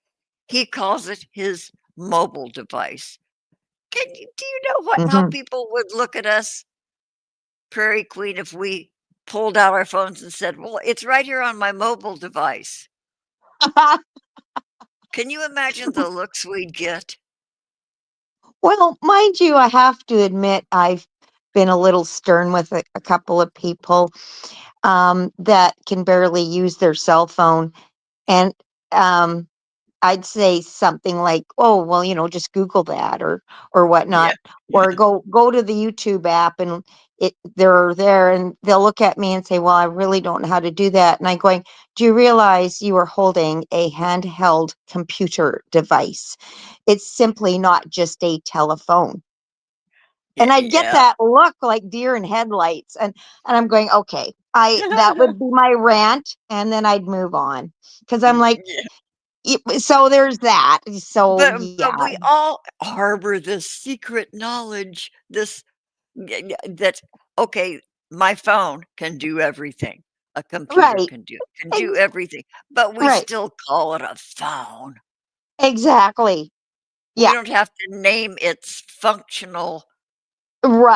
He calls it his mobile device. Do you know how mhm. people would look at us, Prairie Queen, if we pulled out our phones and said, "Well, it's right here on my mobile device." Can you imagine the looks we'd get? Well, mind you, I have to admit I've been a little stern with a couple of people that can barely use their cell phone, and um, I'd say something like, "Oh, well, just Google that or Yeah. whatnot, or go to the YouTube app and they're there and they'll look at me and say, "Well, I really don't know how to do that." And I'm going, "Do you realize you are holding a handheld computer device? It's simply not just a telephone." Yeah, And I'd get yeah. that look like deer in headlights, and I'm going, "Okay, I that would be my rant," and then I'd move on because I'm like, Yeah. so there's that. So But yeah, we all harbor this secret knowledge, that, okay, my phone can do everything. A computer right, can do ex- everything, but we right, still call it a phone. exactly. We Yeah, don't have to name its functional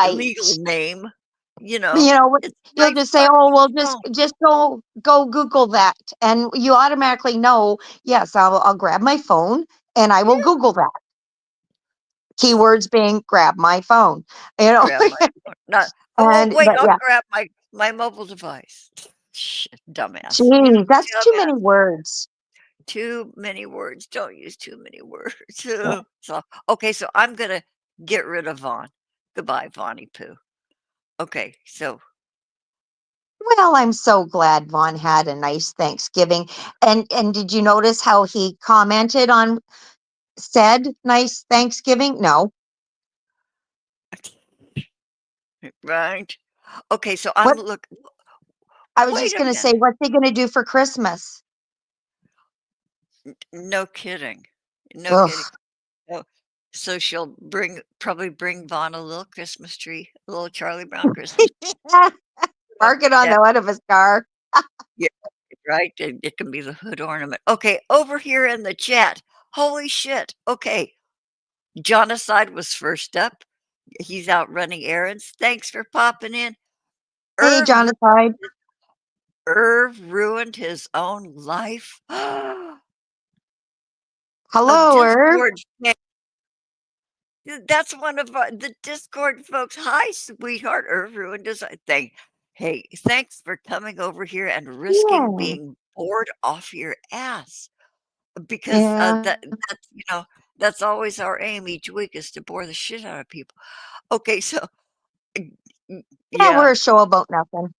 legal right. name, You know, what- it's you'll my just say, "Oh, fucking well, phone. just go Google that," and you automatically know. Yes, I'll grab my phone and I will Yeah, Google that. Keywords being grab my phone. You know, grab my phone. Not, "Oh, well, and wait, but I'll yeah, grab my mobile device." Shit, dumbass. geez, that's too Dumbass. many words. Too many words. Don't use too many words. Yeah. So, okay, so I'm gonna get rid of Vaughn. Goodbye, Vonnie Pooh. Okay, so Well, I'm so glad Vaughn had a nice Thanksgiving. And did you notice how he commented on said nice Thanksgiving? No. right. Okay, so I'm What look. I was Wait just a gonna say, minute. what's he gonna do for Christmas? No kidding. No kidding. Ugh. Oh, so she'll probably bring Vaughn a little Christmas tree, a little Charlie Brown Christmas tree. Up Park it on the the hood of his car. Yeah, right? It can be the hood ornament. Okay, over here in the chat. Holy shit. Okay, Jonocide was first up. He's out running errands. Thanks for popping in. Hey, Irv ru Jonathan. Irv ruined his own life? A Hello, Irv. Discord fan. That's one of the Discord folks. Hi, sweetheart. Irv ruined his thing. Hey, thanks for coming over here and risking Yeah. being bored off your ass. because Yeah. that's always our aim each week is to bore the shit out of people. Okay, so mm, Yeah, yeah. we're a show about nothing.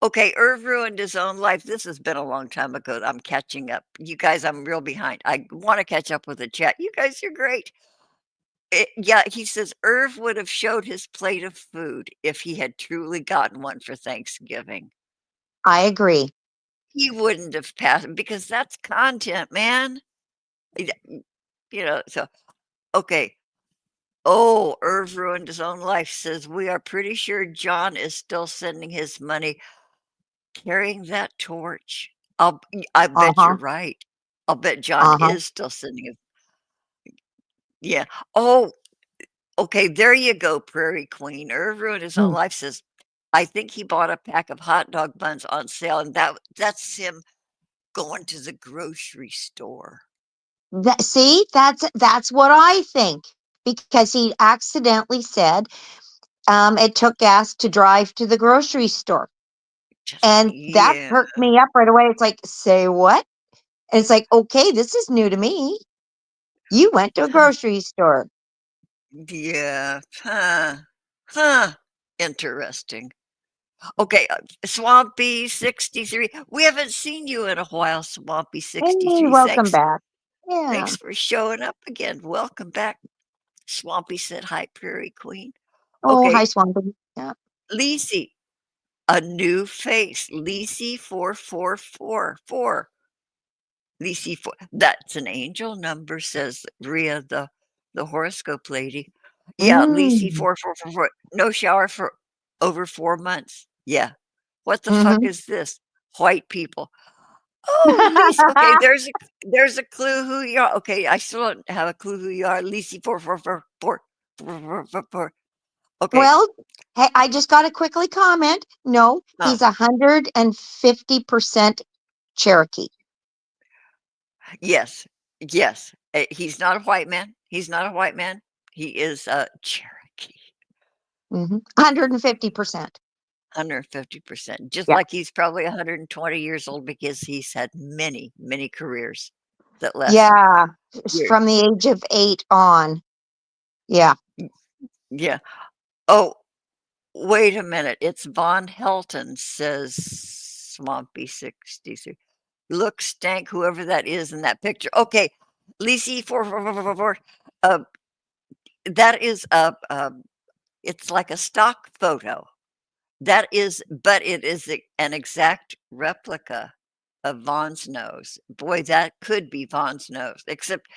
Okay, Irv ruined his own life. This has been a long time ago. I'm catching up. You guys, I'm real behind. I want to catch up with the chat. You guys are great. Yeah, he says Irv would have showed his plate of food if he had truly gotten one for Thanksgiving. I agree. He wouldn't have passed because that's content, man. Y- so okay. Oh, Irv ruined his own life. Says we are pretty sure John is still sending his money carrying that torch. I bet you're Uh-huh. right. I'll bet John Uh-huh. is still sending it. Yeah. Oh, okay, there you go, Prairie Queen. Irv ruined his own Mm. life says, I think he bought a pack of hot dog buns on sale, and that's him going to the grocery store. See, that's what I think because he accidentally said it took gas to drive to the grocery store. Just And that yeah, perked me up right away. It's like, say what? And it's like, okay, this is new to me. You went to a grocery store. yeah. Huh. Interesting. Okay, Swampy 63. We haven't seen you in a while, Swampy Hey, 63. welcome back. Yeah. Thanks for showing up again. Welcome back. Swampy said hi, Prairie Queen. Oh, Okay, hi, Swampy. Yeah. Lisi, a new face. Lisi 4444. Lisi 4. That's an angel number, says Ria, the horoscope lady. Yeah, Lisi Mm. 4444. No shower for over 4 months. Yeah. What the fuck Mm-hmm. is this? White people. Oh, Lisa. Okay, there's a clue who you are. Okay, I still don't have a clue who you are. Lisi 4444. Okay. Well, hey, I just got to quickly comment. No, Huh. he's 150% Cherokee. Yes. Yes. He's not a white man. He's not a white man. He is a Cherokee. 150%. 150%. Just Yeah. like he's probably 120 years old because he's had many, many careers that lasted Yeah. years. From the age of 8 on. Yeah. Yeah. Oh, wait a minute. It's Von Helton, says Swampy 63. Look, stank, whoever that is in that picture. Okay, Lisi 4444. That is it's like a stock photo. That is, but it is an exact replica of Vaughn's nose. Boy, that could be Vaughn's nose, except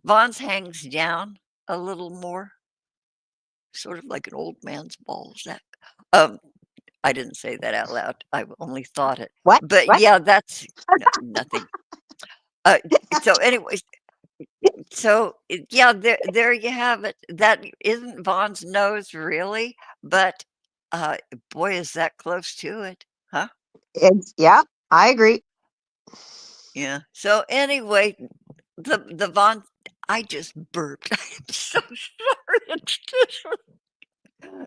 Vaughn's hangs down a little more, sort of like an old man's balls. I didn't say that out loud. I only thought it. What? But What? yeah, that's nothing. Uh, so, anyways, yeah, there you have it. That isn't Vaughn's nose, really, but uh, boy, is that close to it, huh? Yeah, I agree. Yeah. So anyway, the Vaughn, I just burped. I'm so sorry. It's just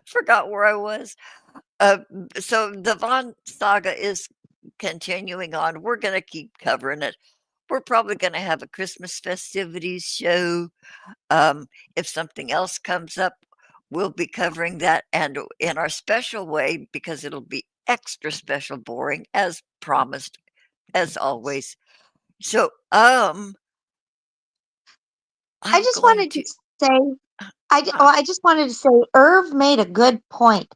forgot where I was. So the Vaughn saga is continuing on. We're gonna keep covering it. We're probably gonna have a Christmas festivities show. If something else comes up, we'll be covering that and in our special way because it'll be extra special boring as promised, as always. So, I I'm just going wanted to to say, uh, I just wanted to say, Irv made a good point.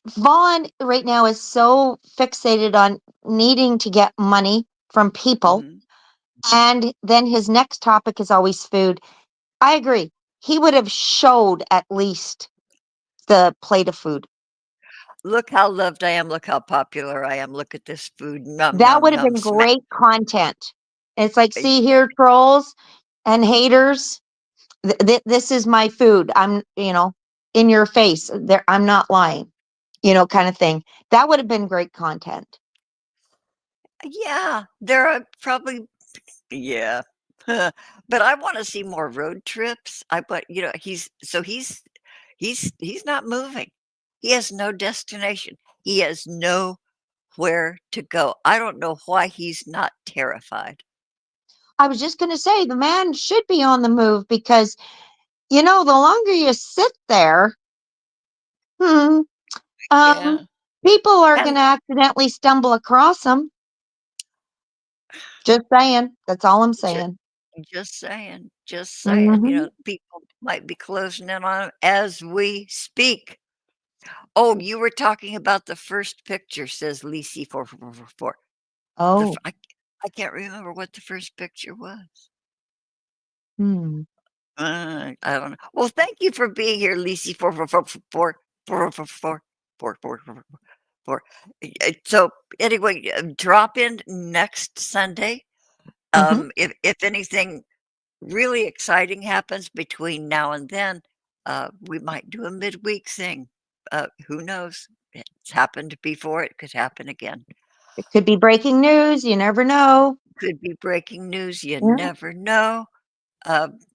Vaughn right now is so fixated on needing to get money from people. mhm. And then his next topic is always food. I agree. He would have showed at least the plate of food. Look how loved I am, look how popular I am, look at this food, nom That nom would have nom, been smack. great content. It's like, see here, trolls and haters. This is my food. I'm, in your face. There, I'm not lying. Kind of thing. That would have been great content. Yeah, there are probably yeah. But I wanna see more road trips. I but, he's not moving. He has no destination. He has nowhere to go. I don't know why he's not terrified. I was just going to say the man should be on the move because, the longer you sit there, hmm, Yeah. people are going And to accidentally stumble across him. Just saying. That's all I'm ju saying. just saying, Hmm. people might be closing in on him as we speak. Oh, you were talking about the first picture, says Lisi 4444. The f Oh, I can't remember what the first picture was. hmm. I don't know. Well, thank you for being here, Lisi 444. So, anyway, drop in next Sunday. Hmm. If anything really exciting happens between now and then, we might do a midweek thing. Who knows? It's happened before, it could happen again. It could be breaking news. You never know. Could be breaking news, you Yeah. never know.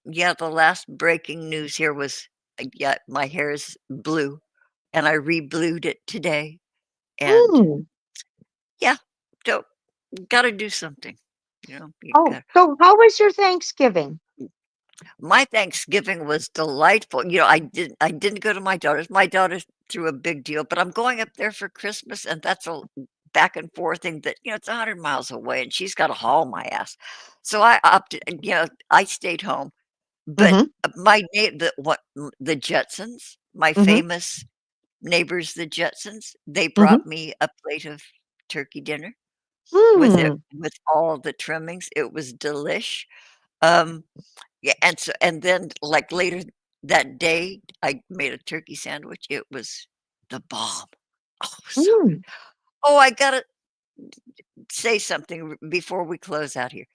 Yeah, the last breaking news here was, yeah, my hair is blue, and I re-blued it today, and Hmm. yeah, so gotta do something, you Oh, got so how was your Thanksgiving? my Thanksgiving was delightful. I didn't go to my daughter's. My daughter threw a big deal, but I'm going up there for Christmas, and that's a back and forth thing that, it's 100 miles away, and she's gotta haul my ass. So I opted, I stayed home, but, Hmm. the Jetsons, my Hmm. famous neighbors, the Jetsons, they Hmm. brought me a plate of turkey dinner Hmm. with all the trimmings. It was delish. Um yeah, and then, like, later that day, I made a turkey sandwich. It was the bomb. Oh, so good. Hmm. Oh, I gotta say something before we close out here.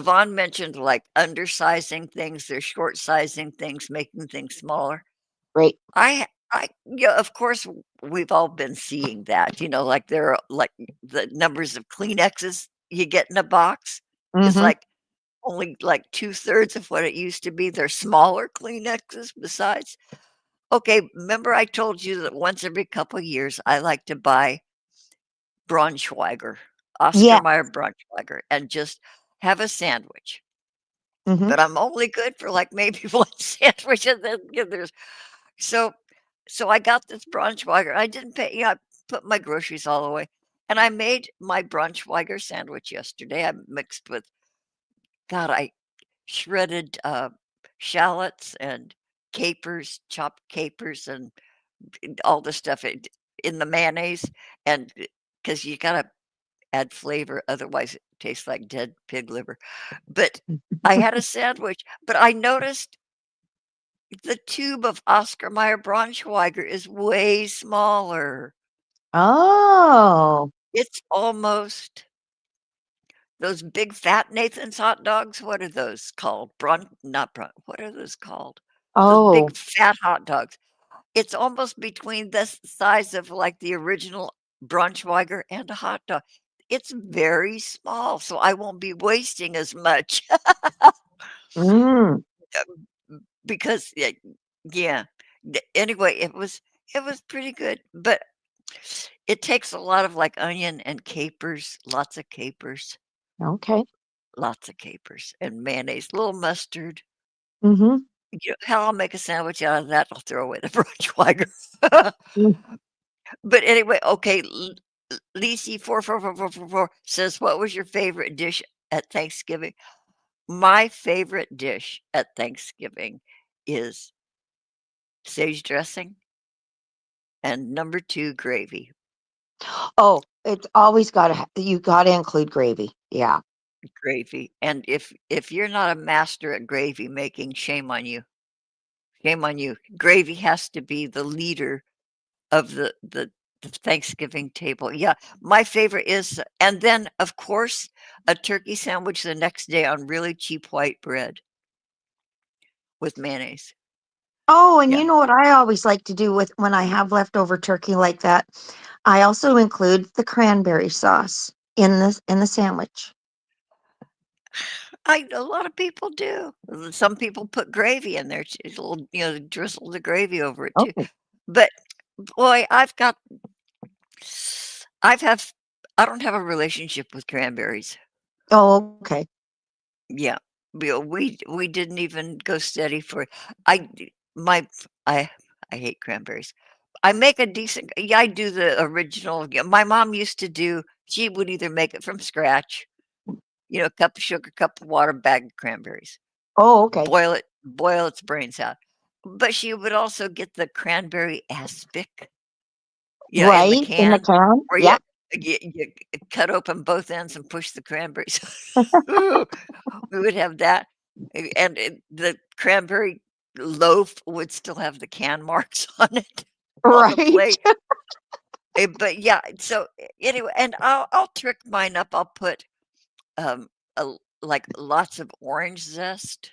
Vaughn mentioned, like, undersizing things, they're short sizing things, making things smaller. Great. Yeah, of course, we've all been seeing that, like, there are, like, the numbers of Kleenexes you get in a box is, Hmm. like, only, like, 2/3 of what it used to be. They're smaller Kleenexes besides. Okay, remember I told you that once every couple years, I like to buy Braunschweiger, Oscar Yeah. Mayer Braunschweiger, and just have a sandwich, Hmm. but I'm only good for, like, maybe 1 sandwich, and then, there's so I got this Braunschweiger. I didn't pay I put my groceries all away, and I made my Braunschweiger sandwich yesterday. I mixed with God, I shredded, shallots and capers, chopped capers, and all the stuff in the mayonnaise, and because you gotta add flavor, otherwise it tastes like dead pig liver. But I had a sandwich, but I noticed the tube of Oscar Mayer Braunschweiger is way smaller. Oh. It's almost those big fat Nathan's hot dogs, what are those called? Not Braun, what are those called? Those Oh. big fat hot dogs. It's almost between the size of, like, the original Braunschweiger and a hot dog. It's very small, so I won't be wasting as much, Mm. because, yeah. Anyway, it was pretty good, but it takes a lot of, like, onion and capers, Okay. lots of capers, and mayonnaise, little mustard. Hmm. Hell, I'll make a sandwich out of that, I'll throw away the Braunschweiger. But anyway, okay, Lisi 44444 says, "What was your favorite dish at Thanksgiving?" My favorite dish at Thanksgiving is sage dressing and number 2, gravy. Oh, it's always you gotta include gravy. Yeah. Gravy, and if you're not a master at gravy making, shame on you. Shame on you. Gravy has to be the leader of the Thanksgiving table. Yeah, my favorite is, and then, of course, a turkey sandwich the next day on really cheap white bread with mayonnaise. Oh, and Yeah. you know what I always like to do with when I have leftover turkey like that? I also include the cranberry sauce in the sandwich. A lot of people do. Some people put gravy in there, a little, drizzle the gravy over it too. Okay. But boy, I've have I don't have a relationship with cranberries. Oh, okay. Yeah. We didn't even go steady for I d my I hate cranberries. I make a decent yeah, I do the original yeah, my mom used to do she would either make it from scratch, cup of sugar, cup of water, bag of cranberries, Oh, okay. boil its brains out. But she would also get the cranberry aspic, in the Right, in the can can? where Yeah. you cut open both ends and push the cranberries. We would have that, and the cranberry loaf would still have the can marks on it, on the Right. plate. But yeah, so anyway, and I'll trick mine up. I'll put like lots of orange zest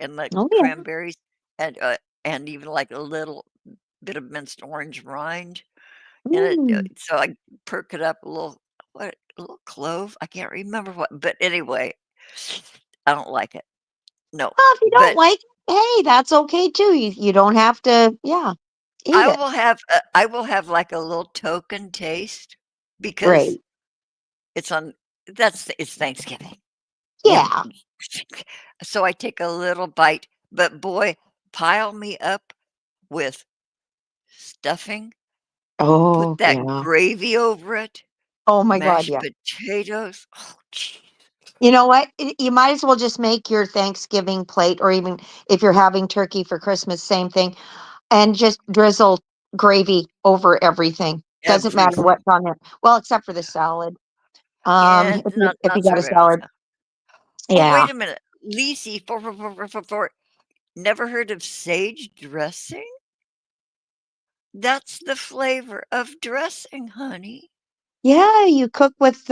and like Oh, yeah. cranberries and even like a little bit of minced orange rind in it. Mm. So I perk it up a little clove. I can't remember what, but anyway, I don't like it. No, Well, if you don't but like it, hey, that's okay too. You don't have to, yeah, eat it. I will have like a little token taste because Right. it's on it's Thanksgiving. Yeah. Yeah. So I take a little bite, but boy, pile me up with stuffing, put Oh, that yeah. gravy over it, Oh my God, mashed yeah. potatoes. Oh, gee. You know what? You might as well just make your Thanksgiving plate, or even if you're having turkey for Christmas, same thing, and just drizzle gravy over everything. Doesn't matter Everything. what's on there. Well, except for the salad. Yeah, If you not so got a very much salad. now. Oh, Yeah. wait a minute. Lisi, never heard of sage dressing? That's the flavor of dressing, honey. Yeah, you cook with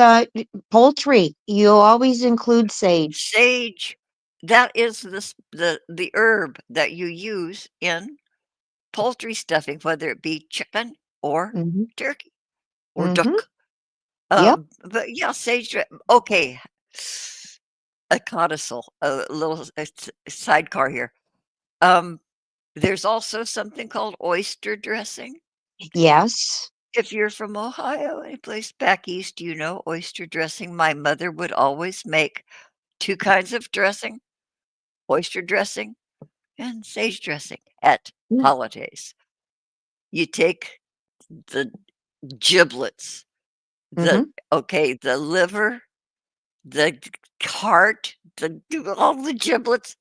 poultry. You always include sage. Sage, that is the herb that you use in poultry stuffing, whether it be chicken or Mhm. turkey or Mhm. duck. Yep. But yeah, okay, a codicil, a little sidecar here. Um, there's also something called oyster dressing. Yes. If you're from Ohio, any place back east, you know oyster dressing. My mother would always make 2 kinds of dressing, oyster dressing and sage dressing at Mm. holidays. You take the giblets, Mhm. the liver, the heart, all the giblets,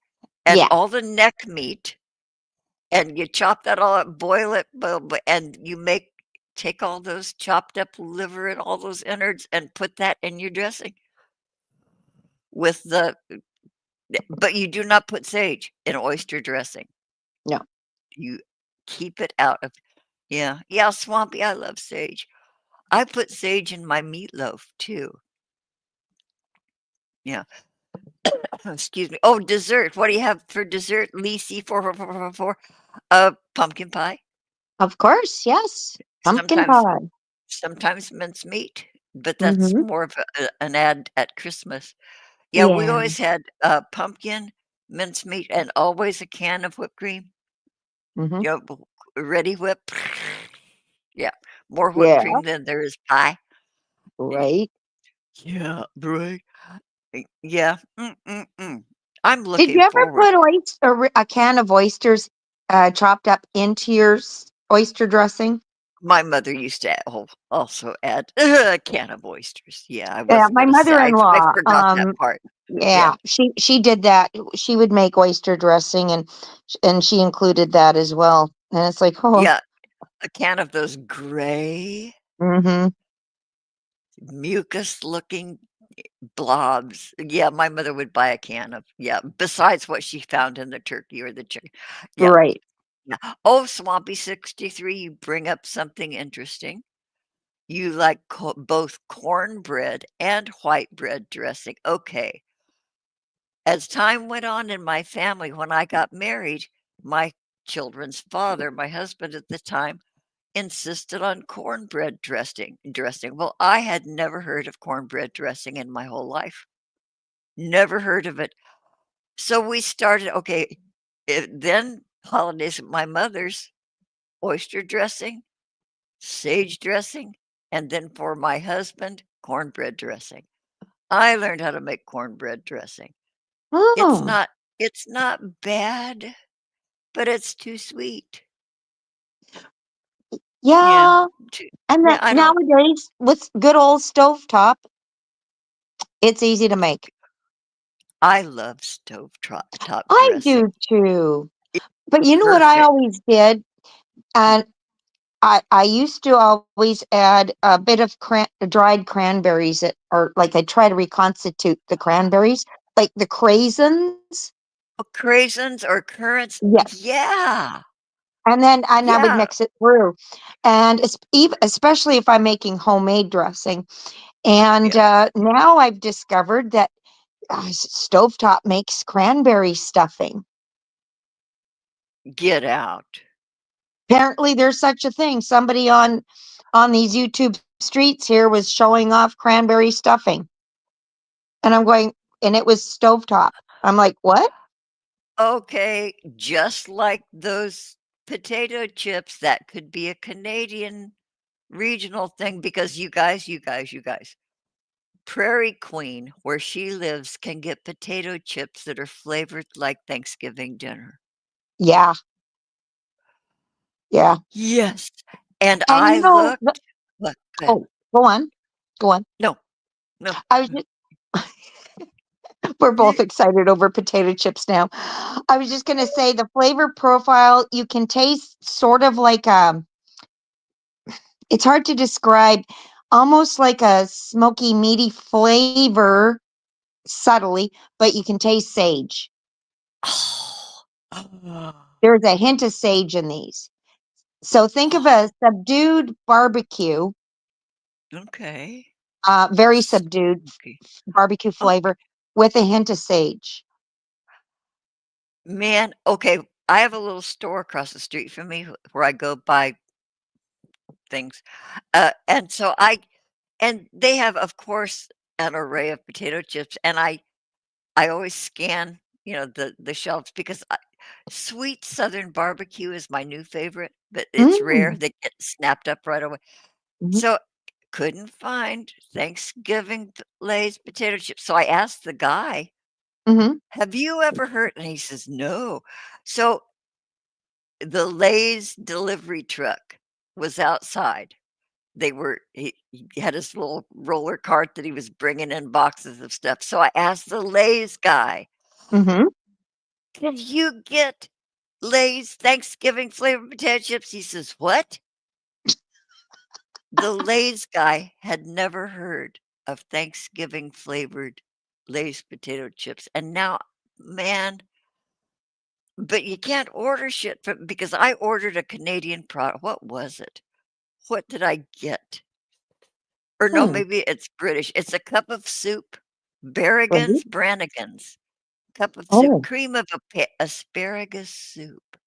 and Yeah. all the neck meat, and you chop that all up, boil it, and take all those chopped up liver and all those innards and put that in your dressing with but you do not put sage in oyster dressing. No. You keep it out of yeah, yeah, swampy, I love sage. I put sage in my meatloaf too. Yeah. Excuse me. Oh, dessert. What do you have for dessert, Lisi? 44444? Pumpkin pie. Of course, yes. Pumpkin Sometimes pie. sometimes mincemeat, but that's Mhm. more of an ad at Christmas. Yeah, we Yeah. always had, pumpkin, mincemeat, and always a can of whipped cream. Mhm. You know, ready whip. Yeah, more whipped Yeah. cream than there is pie. Y Right. yeah, right. Yeah, I'm Did you looking ever forward. put a can of oysters, chopped up into your oyster dressing? My mother used to also add a can of oysters. Yeah, I Yeah, wasn't my gonna say I mother-in-law, forgot that part. Yeah, yeah, she did that. She would make oyster dressing, and she included that as well. And it's like, oh, yeah, a can of those gray, mhm, mucus-looking blobs. Yeah, my mother would buy a can of yeah, besides what she found in the turkey or the chicken. Yeah, right. yeah. Oh, Swampy 63, you bring up something interesting. You like both cornbread and white bread dressing. Okay. As time went on in my family, when I got married, my children's father, my husband at the time, insisted on cornbread dressing. Well, I had never heard of cornbread dressing in my whole life. Never heard of it. So we started, okay, then holidays at my mother's, oyster dressing, sage dressing, and then for my husband, cornbread dressing. I learned how to make cornbread dressing. It's Oh, not it's not bad, but it's too sweet. Yeah, yeah. too And yeah, that I don't nowadays with good old stovetop, it's easy to make. I love top I dressing. do too. It's But you know what I perfect. always did? And I used to always add a bit of dried cranberries that, or like I try to reconstitute the cranberries, like the craisins. Craisins or currants, Yes. yeah, And I would yeah, mix it through. And especially if I'm making homemade dressing. And yeah. now I've discovered that stovetop makes cranberry stuffing. Get out. Apparently there's such a thing. Somebody on these YouTube streets here was showing off cranberry stuffing. And I'm going, and it was stovetop. I'm like, what? Okay, just like those potato chips, that could be a Canadian regional thing because you guys, Prairie Queen, where she lives, can get potato chips that are flavored like Thanksgiving dinner. Yeah, yeah. Yes, and And I looked what? Go ahead. oh, go on, go on. No, no. I was just, we're both excited over potato chips now. I was just gonna say the flavor profile you can taste sort of like it's hard to describe, almost like a smoky, meaty flavor subtly, but you can taste sage. Oh. There's a hint of sage in these. So think of a subdued barbecue, Okay. very subdued Okay. barbecue Oh, flavor with a hint of sage. man, okay, I have a little store across the street from me where I go buy things, and so and they have, of course, an array of potato chips, and I always scan, the shelves because sweet Southern barbecue is my new favorite, but it's rare. Mm, They get snapped up right away. mhm, So, couldn't find Thanksgiving Lay's potato chips, so I asked the guy, mhm, "Have you ever heard?" And he says, "No." So, the Lay's delivery truck was outside. He had his little roller cart that he was bringing in boxes of stuff, so I asked the Lay's guy, mhm. "Can you get Lay's Thanksgiving flavored potato chips?" He says, "What?" The Lay's guy had never heard of Thanksgiving flavored Lay's potato chips, and now, man, but you can't order shit from because I ordered a Canadian product. What was it? What did I get? Or no, Hmm. maybe it's British. It's a cup of soup, Right. Brannigan's cup of soup, Oh, cream of asparagus soup,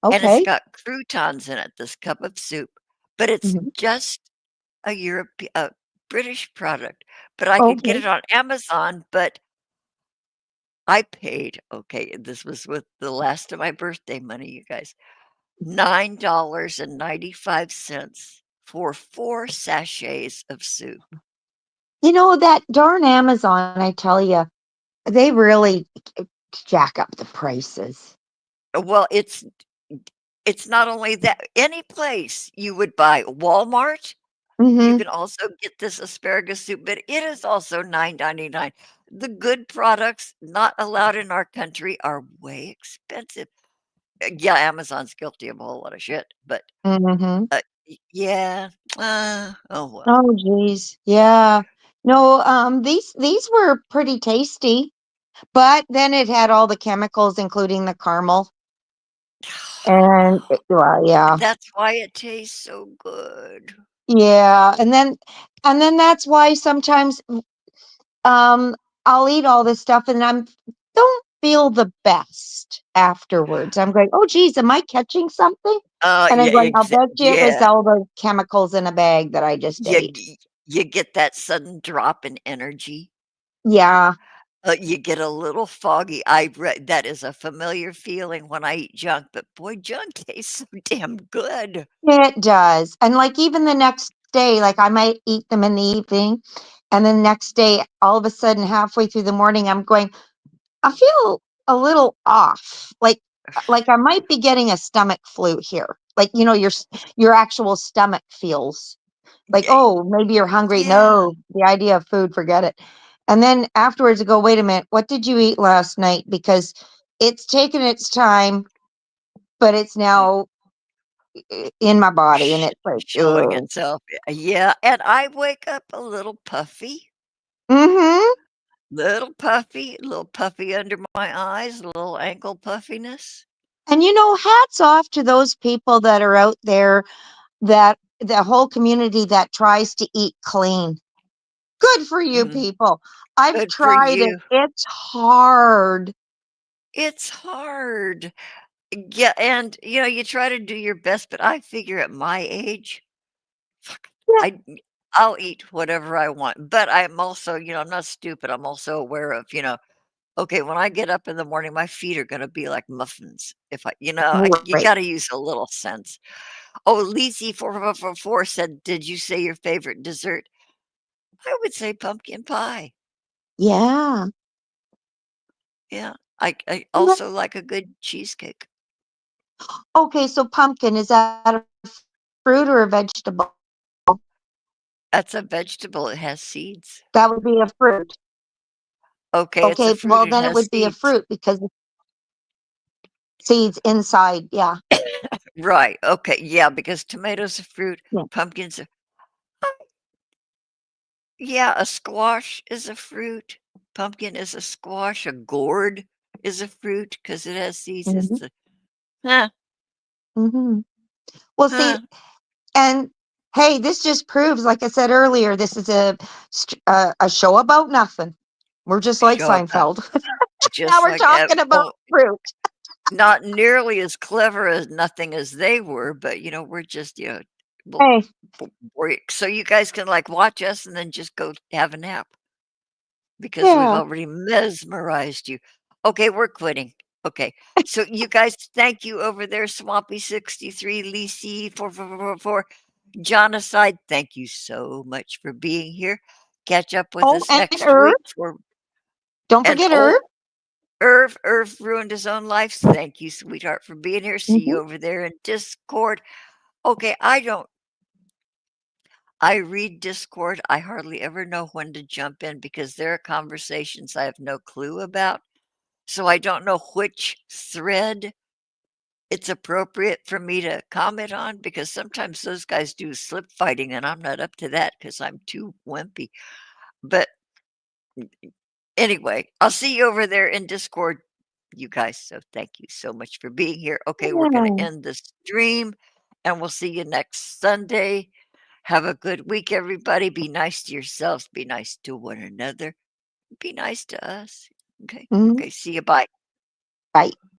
and it's okay. got croutons in it, this cup of soup, but it's Mhm. just a British product, but I could get Okay. it on Amazon, but I paid okay, this was with the last of my birthday money, you guys, $9.95 for 4 sachets of soup. You know, that darn Amazon, I tell you, they really jack up the prices. Well, it's not only that any place you would buy Walmart, you Mhm. can also get this asparagus soup, but it is also $9.99. The good products not allowed in our country are way expensive. Yeah, Amazon's guilty of a whole lot of shit, but, Mhm. yeah, oh well. Oh, geez. Yeah. No, these were pretty tasty, but then it had all the chemicals, including the caramel. And well, yeah. That's why it tastes so good. Yeah. And then that's why sometimes um I'll eat all this stuff and I'm don't feel the best afterwards. I'm going, oh geez, am I catching something? And I'm Yeah, going, I'll bet you it was yeah, all the chemicals in a bag that I just you ate. g you get that sudden drop in energy. Yeah, You get a little foggy. That is a familiar feeling when I eat junk, but boy, junk tastes so damn good. it does. And like even the next day, like I might eat them in the evening, and then next day, all of a sudden, halfway through the morning, I'm going, I feel a little off. Like I might be getting a stomach flu here. Like, your actual stomach feels like, Yeah, oh, maybe you're hungry. yeah. No, the idea of food, forget it. And then afterwards I go, wait a minute, what did you eat last night? Because it's taken its time, but it's Mm, now in my body and sh it's like, showing ugh. itself. Yeah, and I wake up a little puffy. Mm-hmm. Little puffy under my eyes, a little ankle puffiness. And hats off to those people that are out there, that the whole community that tries to eat clean. Good for you Mhm. people. I've Good for tried it. you. It's hard. It's hard. Yeah, and, you try to do your best, but I figure at my age, fuck, Yeah. I I'll eat whatever I want, but I'm also, I'm not stupid, I'm also aware of, okay, when I get up in the morning, my feet are gonna be like muffins. If you Right. gotta use a little sense. Oh, Lisi4444 said, "Did you say your favorite dessert?" I would say pumpkin pie. Yeah. Yeah. I Le- also like a good cheesecake. Okay, so pumpkin, is that a fruit or a vegetable? That's a vegetable, it has seeds. That would be a fruit. Okay, it's a Okay, fruit, well, it then it has would be a seeds. fruit because the seeds inside. Yeah. Right, okay, yeah, because tomatoes are fruit, Yeah. pumpkins are uh, yeah, a squash is a fruit, pumpkin is a squash, a gourd is a fruit because it has seeds, Hmm. it's a huh, Hmm. Well, see, huh, and hey, this just proves, like I said earlier, this is a show about nothing. We're just like show about Seinfeld. Now just we're like, talking about well, fruit. not nearly as clever as nothing as they were, but, we're just, we'll Hey, so you guys can, like, watch us and then just go have a nap because we've yeah. already mesmerized you. Okay, we're quitting. Okay, so you guys, thank you over there, Swampy63, Lisi 4444, John aside, thank you so much for being here. Catch up with Oh, us and next Irv. week for Don't and, forget Irv. oh, Irv ruined his own life. Thank you, sweetheart, for being here. See you Hmm. over there in Discord. Okay, I read Discord. I hardly ever know when to jump in because there are conversations I have no clue about. So I don't know which thread it's appropriate for me to comment on because sometimes those guys do slip fighting and I'm not up to that because I'm too wimpy. But anyway, I'll see you over there in Discord, you guys. So thank you so much for being here. Okay, we're going to Yeah. end the stream and we'll see you next Sunday. Have a good week, everybody. Be nice to yourselves. Be nice to one another. Be nice to us. Okay. Mhm. Okay. See you. Bye. Bye.